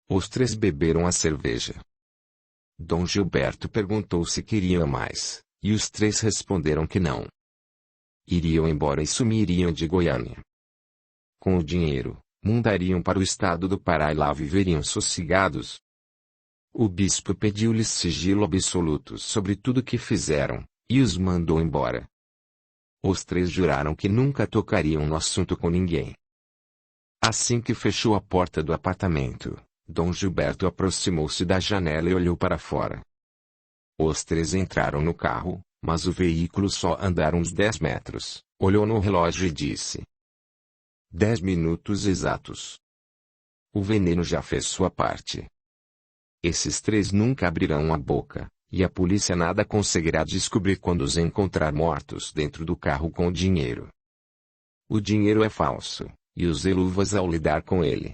Os três beberam a cerveja. Dom Gilberto perguntou se queriam mais, e os três responderam que não. Iriam embora e sumiriam de Goiânia. Com o dinheiro, mudariam para o estado do Pará e lá viveriam sossegados. O bispo pediu-lhes sigilo absoluto sobre tudo que fizeram, e os mandou embora. Os três juraram que nunca tocariam no assunto com ninguém. Assim que fechou a porta do apartamento, Dom Gilberto aproximou-se da janela e olhou para fora. Os três entraram no carro, mas o veículo só andaram uns 10 metros. Olhou no relógio e disse: 10 minutos exatos. O veneno já fez sua parte. Esses três nunca abrirão a boca, e a polícia nada conseguirá descobrir quando os encontrar mortos dentro do carro com o dinheiro. O dinheiro é falso, e usei luvas ao lidar com ele.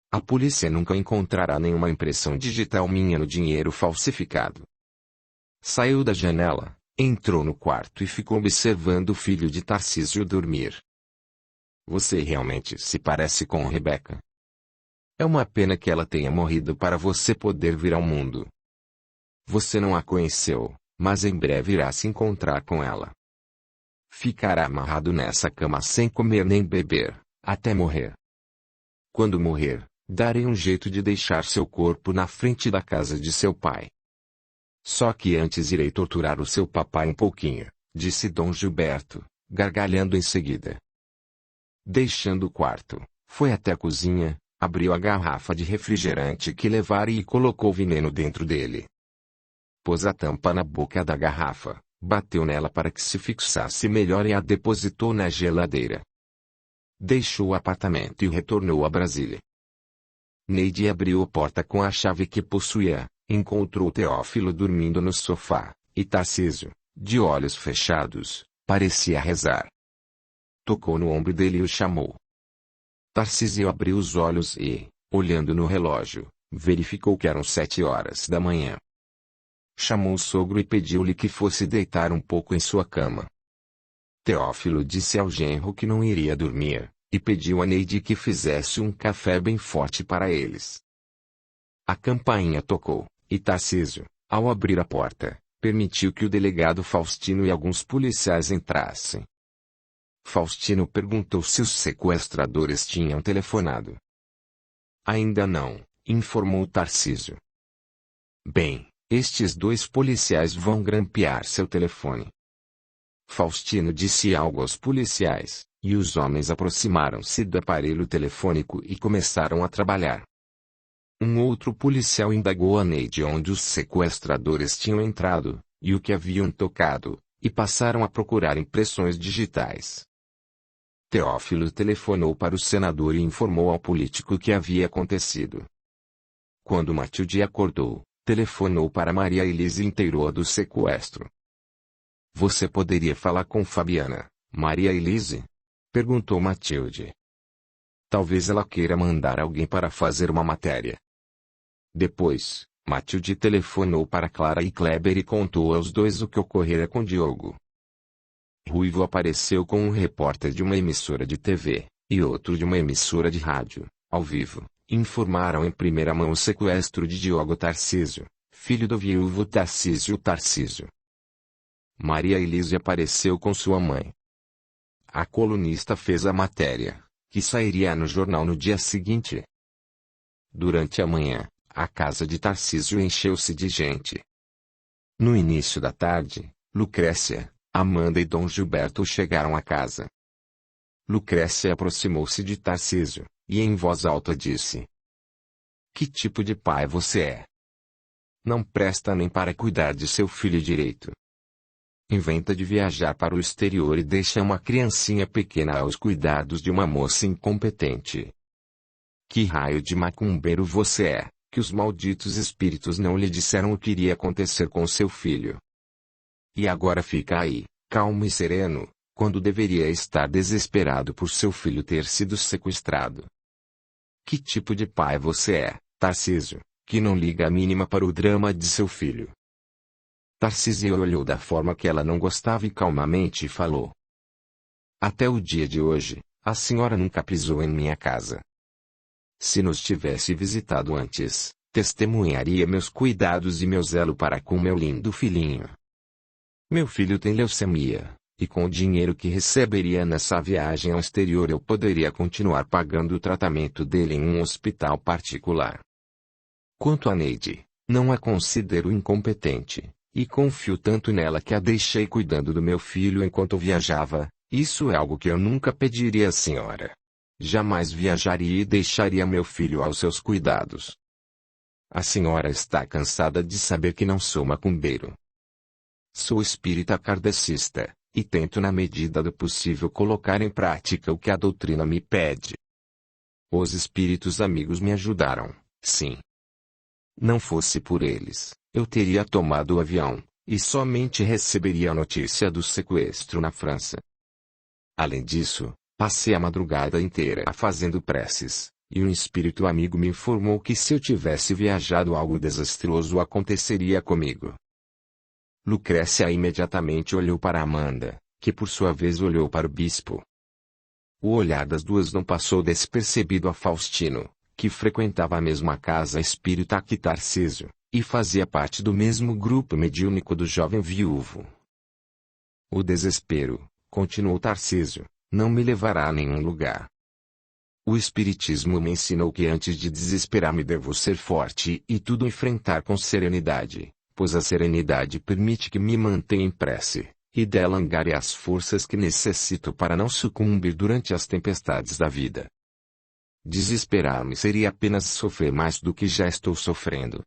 A polícia nunca encontrará nenhuma impressão digital minha no dinheiro falsificado. Saiu da janela, entrou no quarto e ficou observando o filho de Tarcísio dormir. Você realmente se parece com Rebeca. É uma pena que ela tenha morrido para você poder vir ao mundo. Você não a conheceu, mas em breve irá se encontrar com ela. Ficará amarrado nessa cama sem comer nem beber, até morrer. Quando morrer, darei um jeito de deixar seu corpo na frente da casa de seu pai. Só que antes irei torturar o seu papai um pouquinho, disse Dom Gilberto, gargalhando em seguida. Deixando o quarto, foi até a cozinha, abriu a garrafa de refrigerante que levara e colocou veneno dentro dele. Pôs a tampa na boca da garrafa, bateu nela para que se fixasse melhor e a depositou na geladeira. Deixou o apartamento e retornou a Brasília. Neide abriu a porta com a chave que possuía, encontrou Teófilo dormindo no sofá, e Tarcísio, de olhos fechados, parecia rezar. Tocou no ombro dele e o chamou. Tarcísio abriu os olhos e, olhando no relógio, verificou que eram 7 horas da manhã. Chamou o sogro e pediu-lhe que fosse deitar um pouco em sua cama. Teófilo disse ao genro que não iria dormir, e pediu a Neide que fizesse um café bem forte para eles. A campainha tocou, e Tarcísio, ao abrir a porta, permitiu que o delegado Faustino e alguns policiais entrassem. Faustino perguntou se os sequestradores tinham telefonado. Ainda não, informou Tarcísio. Bem, estes 2 policiais vão grampear seu telefone. Faustino disse algo aos policiais, e os homens aproximaram-se do aparelho telefônico e começaram a trabalhar. Um outro policial indagou a Neide onde os sequestradores tinham entrado, e o que haviam tocado, e passaram a procurar impressões digitais. Teófilo telefonou para o senador e informou ao político o que havia acontecido. Quando Matilde acordou, telefonou para Maria Elise e inteirou-a do sequestro. Você poderia falar com Fabiana, Maria Elise? Perguntou Matilde. Talvez ela queira mandar alguém para fazer uma matéria. Depois, Matilde telefonou para Clara e Kleber e contou aos 2 o que ocorrera com Diogo. Ruivo apareceu com um repórter de uma emissora de TV, e outro de uma emissora de rádio, ao vivo, informaram em primeira mão o sequestro de Diogo Tarcísio, filho do viúvo Tarcísio. Maria Elise apareceu com sua mãe. A colunista fez a matéria, que sairia no jornal no dia seguinte. Durante a manhã, a casa de Tarcísio encheu-se de gente. No início da tarde, Lucrécia, Amanda e Dom Gilberto chegaram à casa. Lucrécia aproximou-se de Tarcísio, e em voz alta disse: Que tipo de pai você é? Não presta nem para cuidar de seu filho direito. Inventa de viajar para o exterior e deixa uma criancinha pequena aos cuidados de uma moça incompetente. Que raio de macumbeiro você é, que os malditos espíritos não lhe disseram o que iria acontecer com seu filho? E agora fica aí, calmo e sereno, quando deveria estar desesperado por seu filho ter sido sequestrado. Que tipo de pai você é, Tarcísio, que não liga a mínima para o drama de seu filho? Tarcísio olhou da forma que ela não gostava e calmamente falou: Até o dia de hoje, a senhora nunca pisou em minha casa. Se nos tivesse visitado antes, testemunharia meus cuidados e meu zelo para com meu lindo filhinho. Meu filho tem leucemia, e com o dinheiro que receberia nessa viagem ao exterior eu poderia continuar pagando o tratamento dele em um hospital particular. Quanto a Neide, não a considero incompetente, e confio tanto nela que a deixei cuidando do meu filho enquanto viajava. Isso é algo que eu nunca pediria à senhora. Jamais viajaria e deixaria meu filho aos seus cuidados. A senhora está cansada de saber que não sou macumbeiro. Sou espírita kardecista, e tento na medida do possível colocar em prática o que a doutrina me pede. Os espíritos amigos me ajudaram, sim. Não fosse por eles, eu teria tomado o avião, e somente receberia a notícia do sequestro na França. Além disso, passei a madrugada inteira fazendo preces, e um espírito amigo me informou que se eu tivesse viajado algo desastroso aconteceria comigo. Lucrécia imediatamente olhou para Amanda, que por sua vez olhou para o bispo. O olhar das duas não passou despercebido a Faustino, que frequentava a mesma casa espírita que Tarcísio, e fazia parte do mesmo grupo mediúnico do jovem viúvo. O desespero, continuou Tarcísio, não me levará a nenhum lugar. O Espiritismo me ensinou que antes de desesperar-me devo ser forte e tudo enfrentar com serenidade, pois a serenidade permite que me mantenha em prece, e dela angare as forças que necessito para não sucumbir durante as tempestades da vida. Desesperar-me seria apenas sofrer mais do que já estou sofrendo.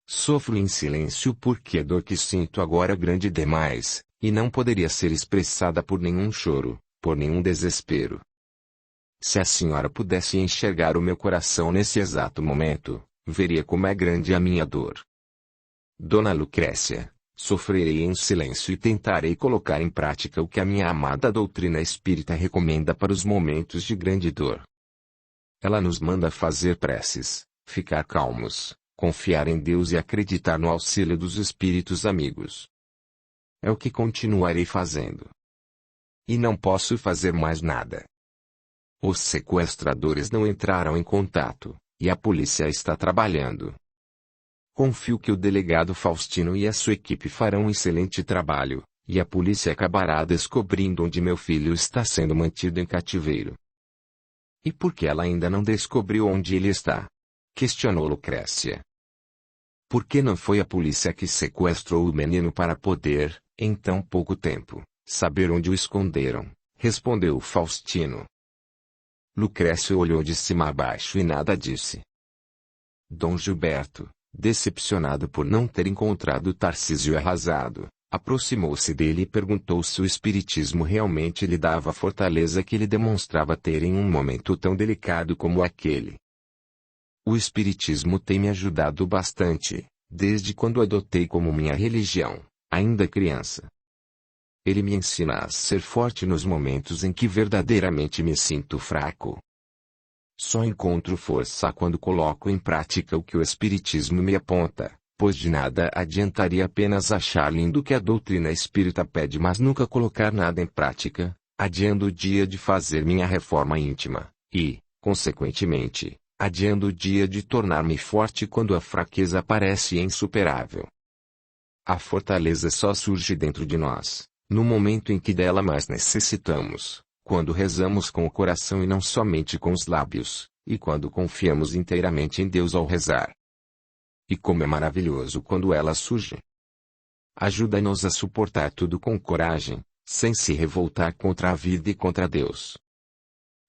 Sofro em silêncio porque a dor que sinto agora é grande demais, e não poderia ser expressada por nenhum choro, por nenhum desespero. Se a senhora pudesse enxergar o meu coração nesse exato momento, veria como é grande a minha dor. Dona Lucrécia, sofrerei em silêncio e tentarei colocar em prática o que a minha amada doutrina espírita recomenda para os momentos de grande dor. Ela nos manda fazer preces, ficar calmos, confiar em Deus e acreditar no auxílio dos espíritos amigos. É o que continuarei fazendo. E não posso fazer mais nada. Os sequestradores não entraram em contato, e a polícia está trabalhando. Confio que o delegado Faustino e a sua equipe farão um excelente trabalho, e a polícia acabará descobrindo onde meu filho está sendo mantido em cativeiro. E por que ela ainda não descobriu onde ele está? Questionou Lucrécia. Por que não foi a polícia que sequestrou o menino para poder, em tão pouco tempo, saber onde o esconderam? Respondeu Faustino. Lucrécia olhou de cima a baixo e nada disse. Dom Gilberto, decepcionado por não ter encontrado Tarcísio arrasado, aproximou-se dele e perguntou se o espiritismo realmente lhe dava a fortaleza que ele demonstrava ter em um momento tão delicado como aquele. O espiritismo tem me ajudado bastante, desde quando adotei como minha religião, ainda criança. Ele me ensina a ser forte nos momentos em que verdadeiramente me sinto fraco. Só encontro força quando coloco em prática o que o espiritismo me aponta, pois de nada adiantaria apenas achar lindo o que a doutrina espírita pede mas nunca colocar nada em prática, adiando o dia de fazer minha reforma íntima, e, consequentemente, adiando o dia de tornar-me forte quando a fraqueza parece insuperável. A fortaleza só surge dentro de nós, no momento em que dela mais necessitamos, quando rezamos com o coração e não somente com os lábios, e quando confiamos inteiramente em Deus ao rezar. E como é maravilhoso quando ela surge! Ajuda-nos a suportar tudo com coragem, sem se revoltar contra a vida e contra Deus.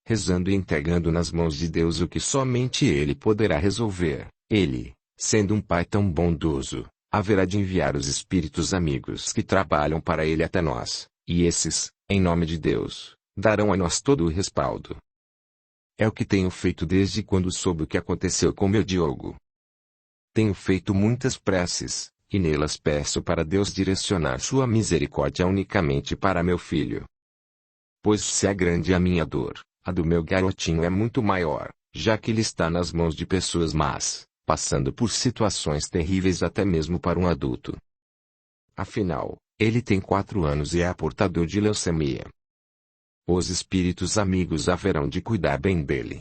Rezando e entregando nas mãos de Deus o que somente Ele poderá resolver, Ele, sendo um Pai tão bondoso, haverá de enviar os espíritos amigos que trabalham para Ele até nós, e esses, em nome de Deus, darão a nós todo o respaldo. É o que tenho feito desde quando soube o que aconteceu com meu Diogo. Tenho feito muitas preces, e nelas peço para Deus direcionar sua misericórdia unicamente para meu filho. Pois se é grande a minha dor, a do meu garotinho é muito maior, já que ele está nas mãos de pessoas más, passando por situações terríveis até mesmo para um adulto. Afinal, ele tem 4 anos e é portador de leucemia. Os espíritos amigos haverão de cuidar bem dele.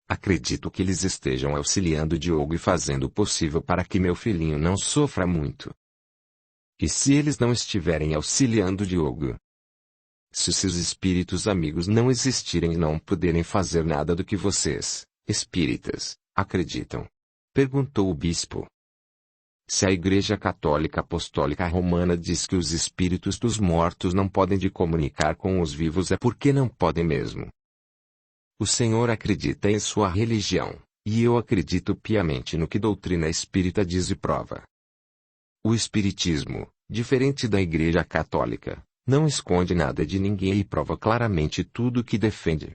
Acredito que eles estejam auxiliando Diogo e fazendo o possível para que meu filhinho não sofra muito. E se eles não estiverem auxiliando Diogo? Se seus espíritos amigos não existirem e não puderem fazer nada do que vocês, espíritas, acreditam? Perguntou o bispo. Se a Igreja Católica Apostólica Romana diz que os espíritos dos mortos não podem de comunicar com os vivos, é porque não podem mesmo. O Senhor acredita em sua religião, e eu acredito piamente no que doutrina espírita diz e prova. O Espiritismo, diferente da Igreja Católica, não esconde nada de ninguém e prova claramente tudo o que defende.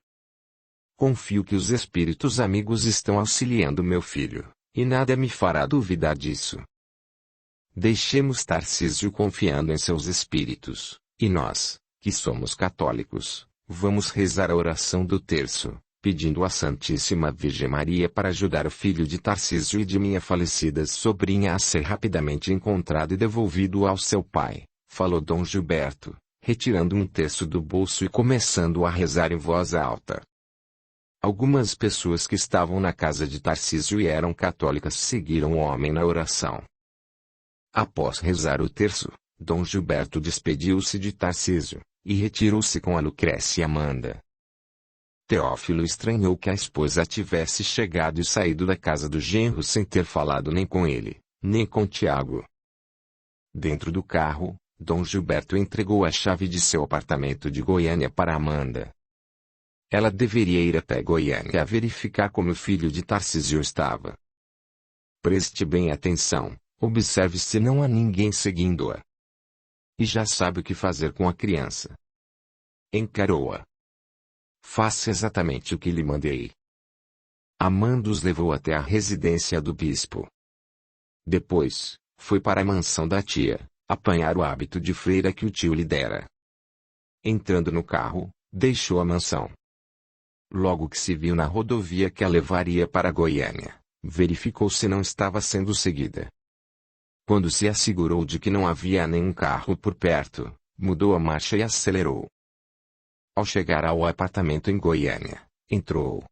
Confio que os espíritos amigos estão auxiliando meu filho, e nada me fará duvidar disso. Deixemos Tarcísio confiando em seus espíritos, e nós, que somos católicos, vamos rezar a oração do terço, pedindo à Santíssima Virgem Maria para ajudar o filho de Tarcísio e de minha falecida sobrinha a ser rapidamente encontrado e devolvido ao seu pai, falou Dom Gilberto, retirando um terço do bolso e começando a rezar em voz alta. Algumas pessoas que estavam na casa de Tarcísio e eram católicas seguiram o homem na oração. Após rezar o terço, Dom Gilberto despediu-se de Tarcísio, e retirou-se com a Lucrécia e Amanda. Teófilo estranhou que a esposa tivesse chegado e saído da casa do genro sem ter falado nem com ele, nem com Tiago. Dentro do carro, Dom Gilberto entregou a chave de seu apartamento de Goiânia para Amanda. Ela deveria ir até Goiânia a verificar como o filho de Tarcísio estava. Preste bem atenção, observe se não há ninguém seguindo-a. E já sabe o que fazer com a criança. Encarou-a. Faça exatamente o que lhe mandei. Amanda os levou até a residência do bispo. Depois, foi para a mansão da tia, apanhar o hábito de freira que o tio lhe dera. Entrando no carro, deixou a mansão. Logo que se viu na rodovia que a levaria para Goiânia, verificou se não estava sendo seguida. Quando se assegurou de que não havia nenhum carro por perto, mudou a marcha e acelerou. Ao chegar ao apartamento em Goiânia, entrou.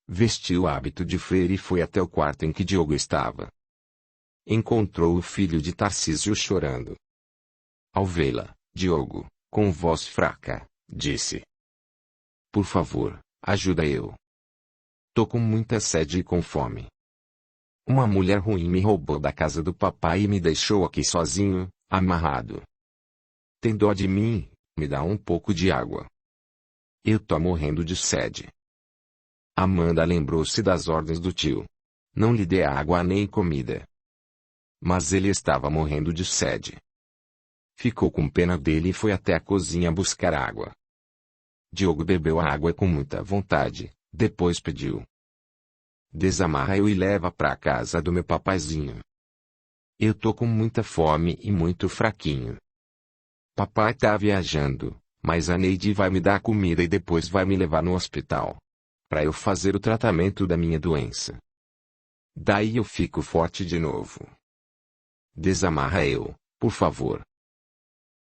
Vestiu o hábito de freira e foi até o quarto em que Diogo estava. Encontrou o filho de Tarcísio chorando. Ao vê-la, Diogo, com voz fraca, disse: "Por favor, ajuda eu. Tô com muita sede e com fome. Uma mulher ruim me roubou da casa do papai e me deixou aqui sozinho, amarrado. Tem dó de mim, me dá um pouco de água. Eu tô morrendo de sede." Amanda lembrou-se das ordens do tio. Não lhe dê água nem comida. Mas ele estava morrendo de sede. Ficou com pena dele e foi até a cozinha buscar água. Diogo bebeu a água com muita vontade, depois pediu: "Desamarra eu e leva pra casa do meu papaizinho. Eu tô com muita fome e muito fraquinho. Papai tá viajando, mas a Neide vai me dar comida e depois vai me levar no hospital, pra eu fazer o tratamento da minha doença. Daí eu fico forte de novo. Desamarra eu, por favor."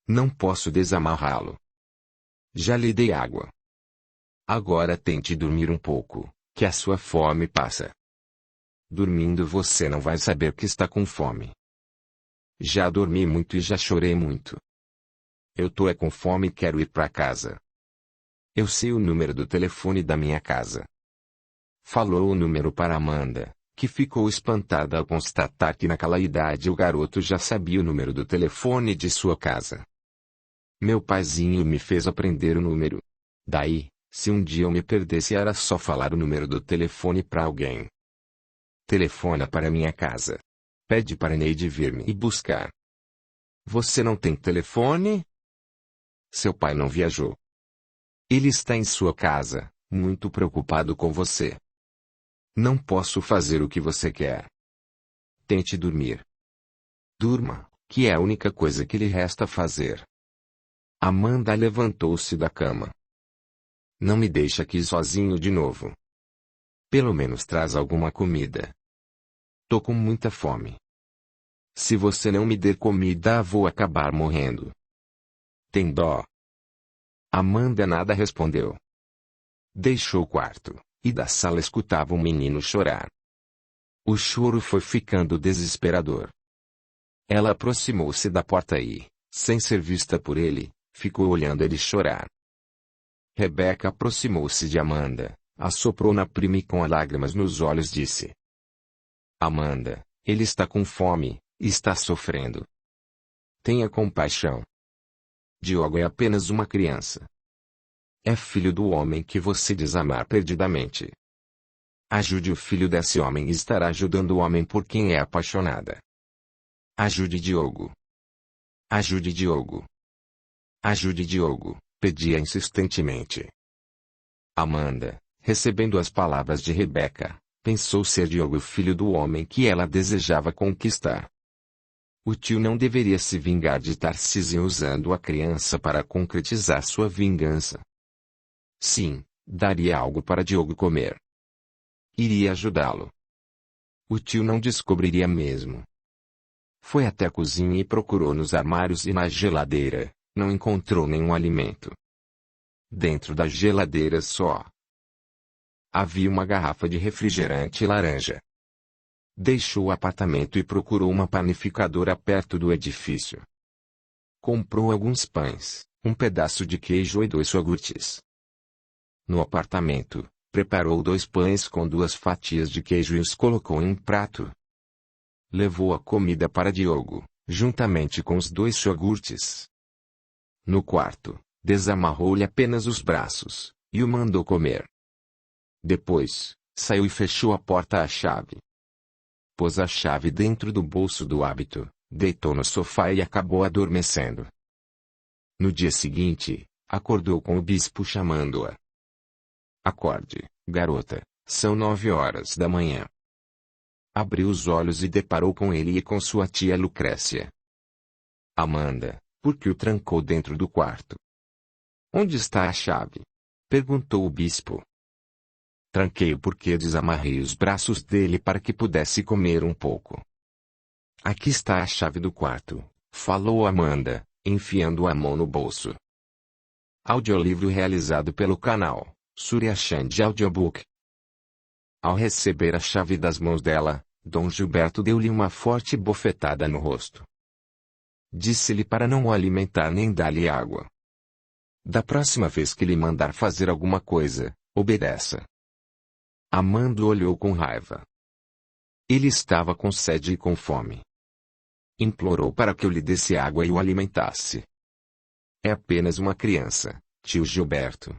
"Não posso desamarrá-lo. Já lhe dei água. Agora tente dormir um pouco, que a sua fome passa. Dormindo você não vai saber que está com fome." "Já dormi muito e já chorei muito. Eu tô com fome e quero ir pra casa. Eu sei o número do telefone da minha casa." Falou o número para Amanda, que ficou espantada ao constatar que naquela idade o garoto já sabia o número do telefone de sua casa. "Meu paizinho me fez aprender o número. Daí, se um dia eu me perdesse era só falar o número do telefone para alguém. Telefona para minha casa. Pede para Neide vir me buscar." "Você não tem telefone?" "Seu pai não viajou. Ele está em sua casa, muito preocupado com você. Não posso fazer o que você quer. Tente dormir. Durma, que é a única coisa que lhe resta fazer." Amanda levantou-se da cama. "Não me deixe aqui sozinho de novo. Pelo menos traz alguma comida. Tô com muita fome. Se você não me der comida vou acabar morrendo. Tem dó?" Amanda nada respondeu. Deixou o quarto, e da sala escutava o menino chorar. O choro foi ficando desesperador. Ela aproximou-se da porta e, sem ser vista por ele, ficou olhando ele chorar. Rebeca aproximou-se de Amanda, assoprou na prima e com lágrimas nos olhos disse: Amanda, ele está com fome, e está sofrendo. Tenha compaixão. Diogo é apenas uma criança. É filho do homem que você diz amar perdidamente. Ajude o filho desse homem e estará ajudando o homem por quem é apaixonada. Ajude Diogo. Ajude Diogo. Ajude Diogo, pedia insistentemente. Amanda, recebendo as palavras de Rebeca, pensou ser Diogo o filho do homem que ela desejava conquistar. O tio não deveria se vingar de Tarcísio usando a criança para concretizar sua vingança. Sim, daria algo para Diogo comer. Iria ajudá-lo. O tio não descobriria mesmo. Foi até a cozinha e procurou nos armários e na geladeira, não encontrou nenhum alimento. Dentro da geladeira só havia uma garrafa de refrigerante laranja. Deixou o apartamento e procurou uma panificadora perto do edifício. Comprou alguns pães, um pedaço de queijo e 2 iogurtes. No apartamento, preparou 2 pães com 2 fatias de queijo e os colocou em um prato. Levou a comida para Diogo, juntamente com os 2 iogurtes. No quarto, desamarrou-lhe apenas os braços, e o mandou comer. Depois, saiu e fechou a porta à chave. Pôs a chave dentro do bolso do hábito, deitou no sofá e acabou adormecendo. No dia seguinte, acordou com o bispo chamando-a. Acorde, garota, são 9 horas da manhã. Abriu os olhos e deparou com ele e com sua tia Lucrécia. Amanda, por que o trancou dentro do quarto? Onde está a chave? Perguntou o bispo. Tranquei-o porque desamarrei os braços dele para que pudesse comer um pouco. Aqui está a chave do quarto, falou Amanda, enfiando a mão no bolso. Audiolivro realizado pelo canal Surya Chand Audiobook. Ao receber a chave das mãos dela, Dom Gilberto deu-lhe uma forte bofetada no rosto. Disse-lhe para não o alimentar nem dar-lhe água. Da próxima vez que lhe mandar fazer alguma coisa, obedeça. Amanda olhou com raiva. Ele estava com sede e com fome. Implorou para que eu lhe desse água e o alimentasse. É apenas uma criança, tio Gilberto.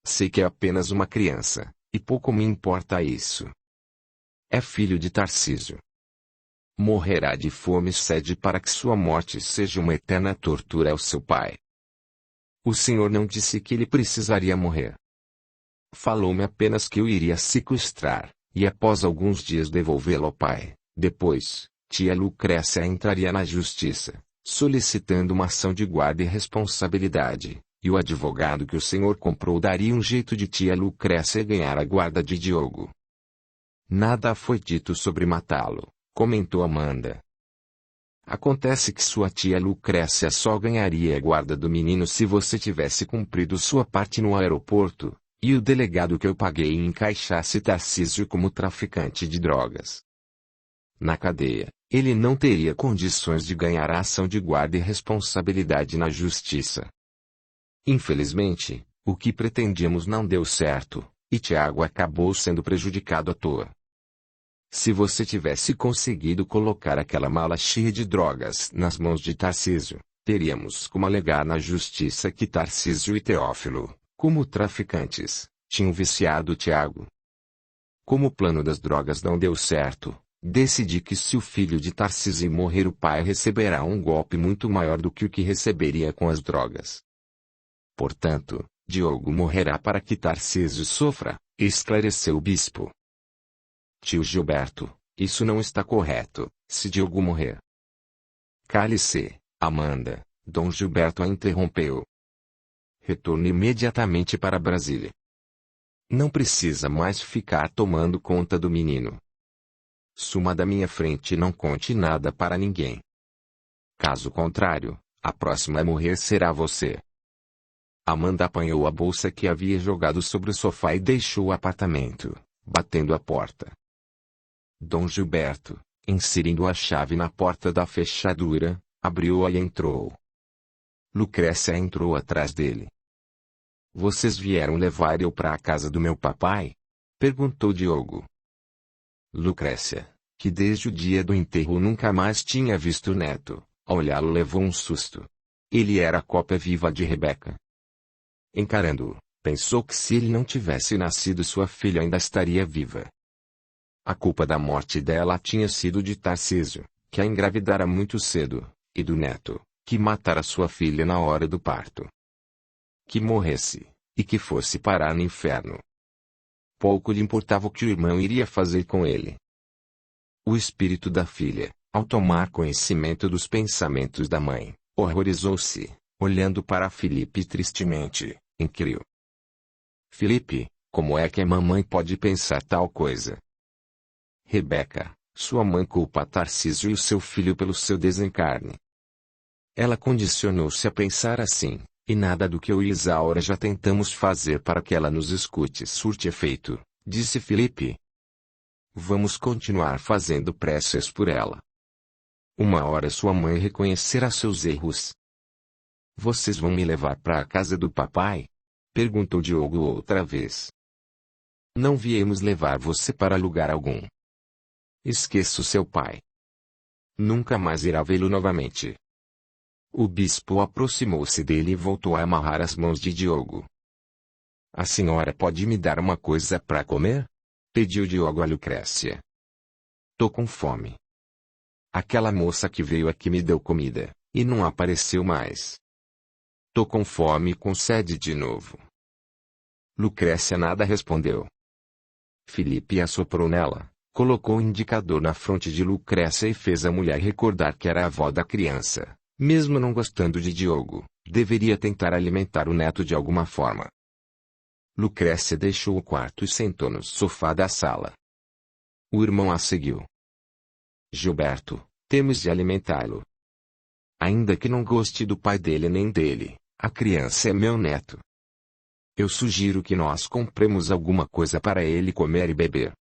Sei que é apenas uma criança, e pouco me importa isso. É filho de Tarcísio. Morrerá de fome e sede para que sua morte seja uma eterna tortura ao seu pai. O senhor não disse que ele precisaria morrer. Falou-me apenas que o iria sequestrar, e após alguns dias devolvê-lo ao pai. Depois, tia Lucrécia entraria na justiça, solicitando uma ação de guarda e responsabilidade, e o advogado que o senhor comprou daria um jeito de tia Lucrécia ganhar a guarda de Diogo. Nada foi dito sobre matá-lo, comentou Amanda. Acontece que sua tia Lucrécia só ganharia a guarda do menino se você tivesse cumprido sua parte no aeroporto, e o delegado que eu paguei encaixasse Tarcísio como traficante de drogas. Na cadeia, ele não teria condições de ganhar a ação de guarda e responsabilidade na justiça. Infelizmente, o que pretendíamos não deu certo, e Tiago acabou sendo prejudicado à toa. Se você tivesse conseguido colocar aquela mala cheia de drogas nas mãos de Tarcísio, teríamos como alegar na justiça que Tarcísio e Teófilo, como traficantes, tinham viciado Tiago. Como o plano das drogas não deu certo, decidi que se o filho de Tarcísio morrer, o pai receberá um golpe muito maior do que o que receberia com as drogas. Portanto, Diogo morrerá para que Tarcísio sofra, esclareceu o bispo. Tio Gilberto, isso não está correto, se Diogo morrer. Cale-se, Amanda, Dom Gilberto a interrompeu. Retorne imediatamente para Brasília. Não precisa mais ficar tomando conta do menino. Suma da minha frente e não conte nada para ninguém. Caso contrário, a próxima a morrer será você. Amanda apanhou a bolsa que havia jogado sobre o sofá e deixou o apartamento, batendo a porta. Dom Gilberto, inserindo a chave na porta da fechadura, abriu-a e entrou. Lucrécia entrou atrás dele. Vocês vieram levar eu para a casa do meu papai? Perguntou Diogo. Lucrécia, que desde o dia do enterro nunca mais tinha visto o neto, ao olhá-lo levou um susto. Ele era a cópia viva de Rebeca. Encarando-o, pensou que se ele não tivesse nascido sua filha ainda estaria viva. A culpa da morte dela tinha sido de Tarcísio, que a engravidara muito cedo, e do neto, que matara sua filha na hora do parto. Que morresse, e que fosse parar no inferno. Pouco lhe importava o que o irmão iria fazer com ele. O espírito da filha, ao tomar conhecimento dos pensamentos da mãe, horrorizou-se, olhando para Felipe tristemente, inquiriu. Felipe, como é que a mamãe pode pensar tal coisa? Rebeca, sua mãe culpa Tarcísio e o seu filho pelo seu desencarne. Ela condicionou-se a pensar assim, e nada do que eu e Isaura já tentamos fazer para que ela nos escute surte efeito, disse Felipe. Vamos continuar fazendo preces por ela. Uma hora sua mãe reconhecerá seus erros. Vocês vão me levar para a casa do papai? Perguntou Diogo outra vez. Não viemos levar você para lugar algum. Esqueça o seu pai. Nunca mais irá vê-lo novamente. O bispo aproximou-se dele e voltou a amarrar as mãos de Diogo. A senhora pode me dar uma coisa para comer? Pediu Diogo a Lucrécia. Tô com fome. Aquela moça que veio aqui me deu comida, e não apareceu mais. Tô com fome e com sede de novo. Lucrécia nada respondeu. Felipe assoprou nela, colocou o indicador na fronte de Lucrécia e fez a mulher recordar que era a avó da criança. Mesmo não gostando de Diogo, deveria tentar alimentar o neto de alguma forma. Lucrécia deixou o quarto e sentou no sofá da sala. O irmão a seguiu. Gilberto, temos de alimentá-lo. Ainda que não goste do pai dele nem dele, a criança é meu neto. Eu sugiro que nós compremos alguma coisa para ele comer e beber.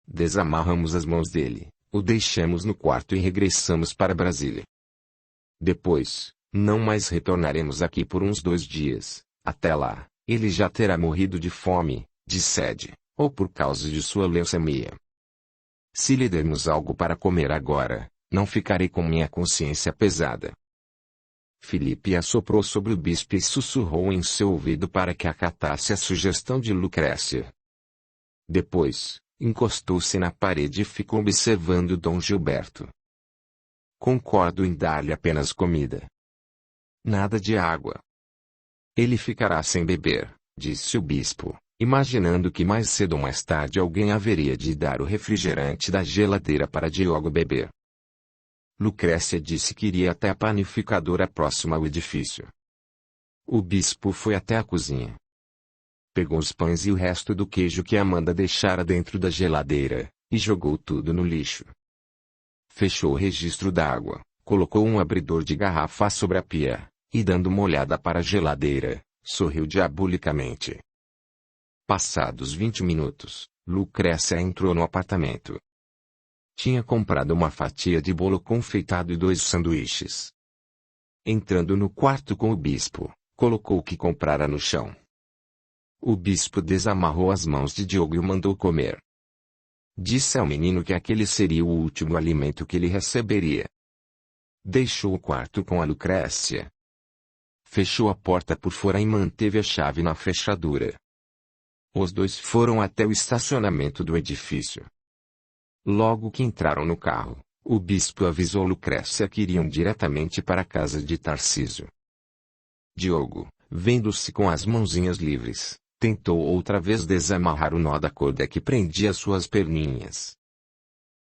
Desamarramos as mãos dele, o deixamos no quarto e regressamos para Brasília. Depois, não mais retornaremos aqui por uns 2 dias. Até lá, ele já terá morrido de fome, de sede, ou por causa de sua leucemia. Se lhe dermos algo para comer agora, não ficarei com minha consciência pesada. Felipe assoprou sobre o bispo e sussurrou em seu ouvido para que acatasse a sugestão de Lucrécia. Depois, encostou-se na parede e ficou observando Dom Gilberto. Concordo em dar-lhe apenas comida. Nada de água. Ele ficará sem beber, disse o bispo, imaginando que mais cedo ou mais tarde alguém haveria de dar o refrigerante da geladeira para Diogo beber. Lucrécia disse que iria até a panificadora próxima ao edifício. O bispo foi até a cozinha. Pegou os pães e o resto do queijo que Amanda deixara dentro da geladeira, e jogou tudo no lixo. Fechou o registro d'água, colocou um abridor de garrafa sobre a pia, e dando uma olhada para a geladeira, sorriu diabolicamente. Passados 20 minutos, Lucrécia entrou no apartamento. Tinha comprado uma fatia de bolo confeitado e 2 sanduíches. Entrando no quarto com o bispo, colocou o que comprara no chão. O bispo desamarrou as mãos de Diogo e o mandou comer. Disse ao menino que aquele seria o último alimento que ele receberia. Deixou o quarto com a Lucrécia. Fechou a porta por fora e manteve a chave na fechadura. Os dois foram até o estacionamento do edifício. Logo que entraram no carro, o bispo avisou Lucrécia que iriam diretamente para a casa de Tarcísio. Diogo, vendo-se com as mãozinhas livres, tentou outra vez desamarrar o nó da corda que prendia suas perninhas.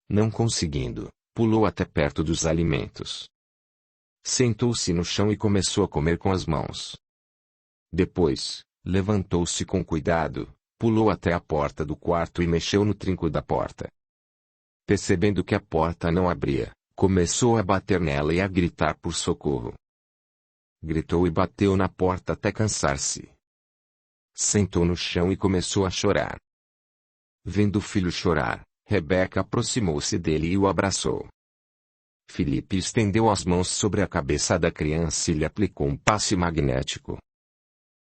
Não conseguindo, pulou até perto dos alimentos. Sentou-se no chão e começou a comer com as mãos. Depois, levantou-se com cuidado, pulou até a porta do quarto e mexeu no trinco da porta. Percebendo que a porta não abria, começou a bater nela e a gritar por socorro. gritou e bateu na porta até cansar-se. Sentou no chão e começou a chorar. Vendo o filho chorar, Rebeca aproximou-se dele e o abraçou. Filipe estendeu as mãos sobre a cabeça da criança e lhe aplicou um passe magnético.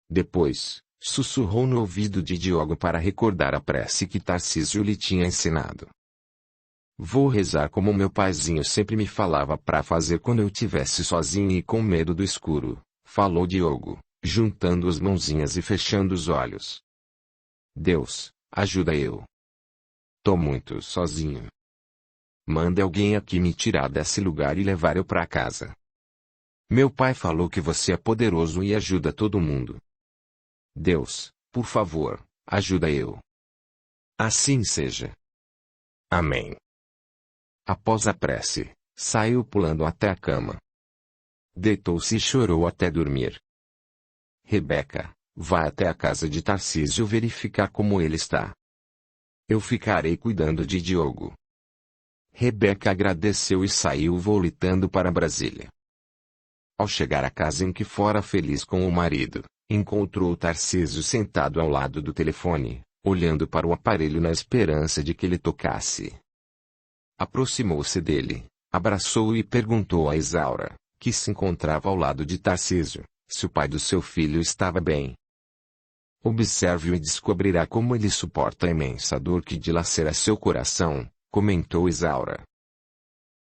Depois, sussurrou no ouvido de Diogo para recordar a prece que Tarcísio lhe tinha ensinado. Vou rezar como meu paizinho sempre me falava para fazer quando eu tivesse sozinho e com medo do escuro, falou Diogo, juntando as mãozinhas e fechando os olhos. Deus, ajuda eu. Tô muito sozinho. Manda alguém aqui me tirar desse lugar e levar eu para casa. Meu pai falou que você é poderoso e ajuda todo mundo. Deus, por favor, ajuda eu. Assim seja. Amém. Após a prece, saiu pulando até a cama. Deitou-se e chorou até dormir. Rebeca, vá até a casa de Tarcísio verificar como ele está. Eu ficarei cuidando de Diogo. Rebeca agradeceu e saiu volitando para Brasília. Ao chegar à casa em que fora feliz com o marido, encontrou Tarcísio sentado ao lado do telefone, olhando para o aparelho na esperança de que ele tocasse. Aproximou-se dele, abraçou-o e perguntou a Isaura, que se encontrava ao lado de Tarcísio, se o pai do seu filho estava bem. Observe-o e descobrirá como ele suporta a imensa dor que dilacera seu coração, comentou Isaura.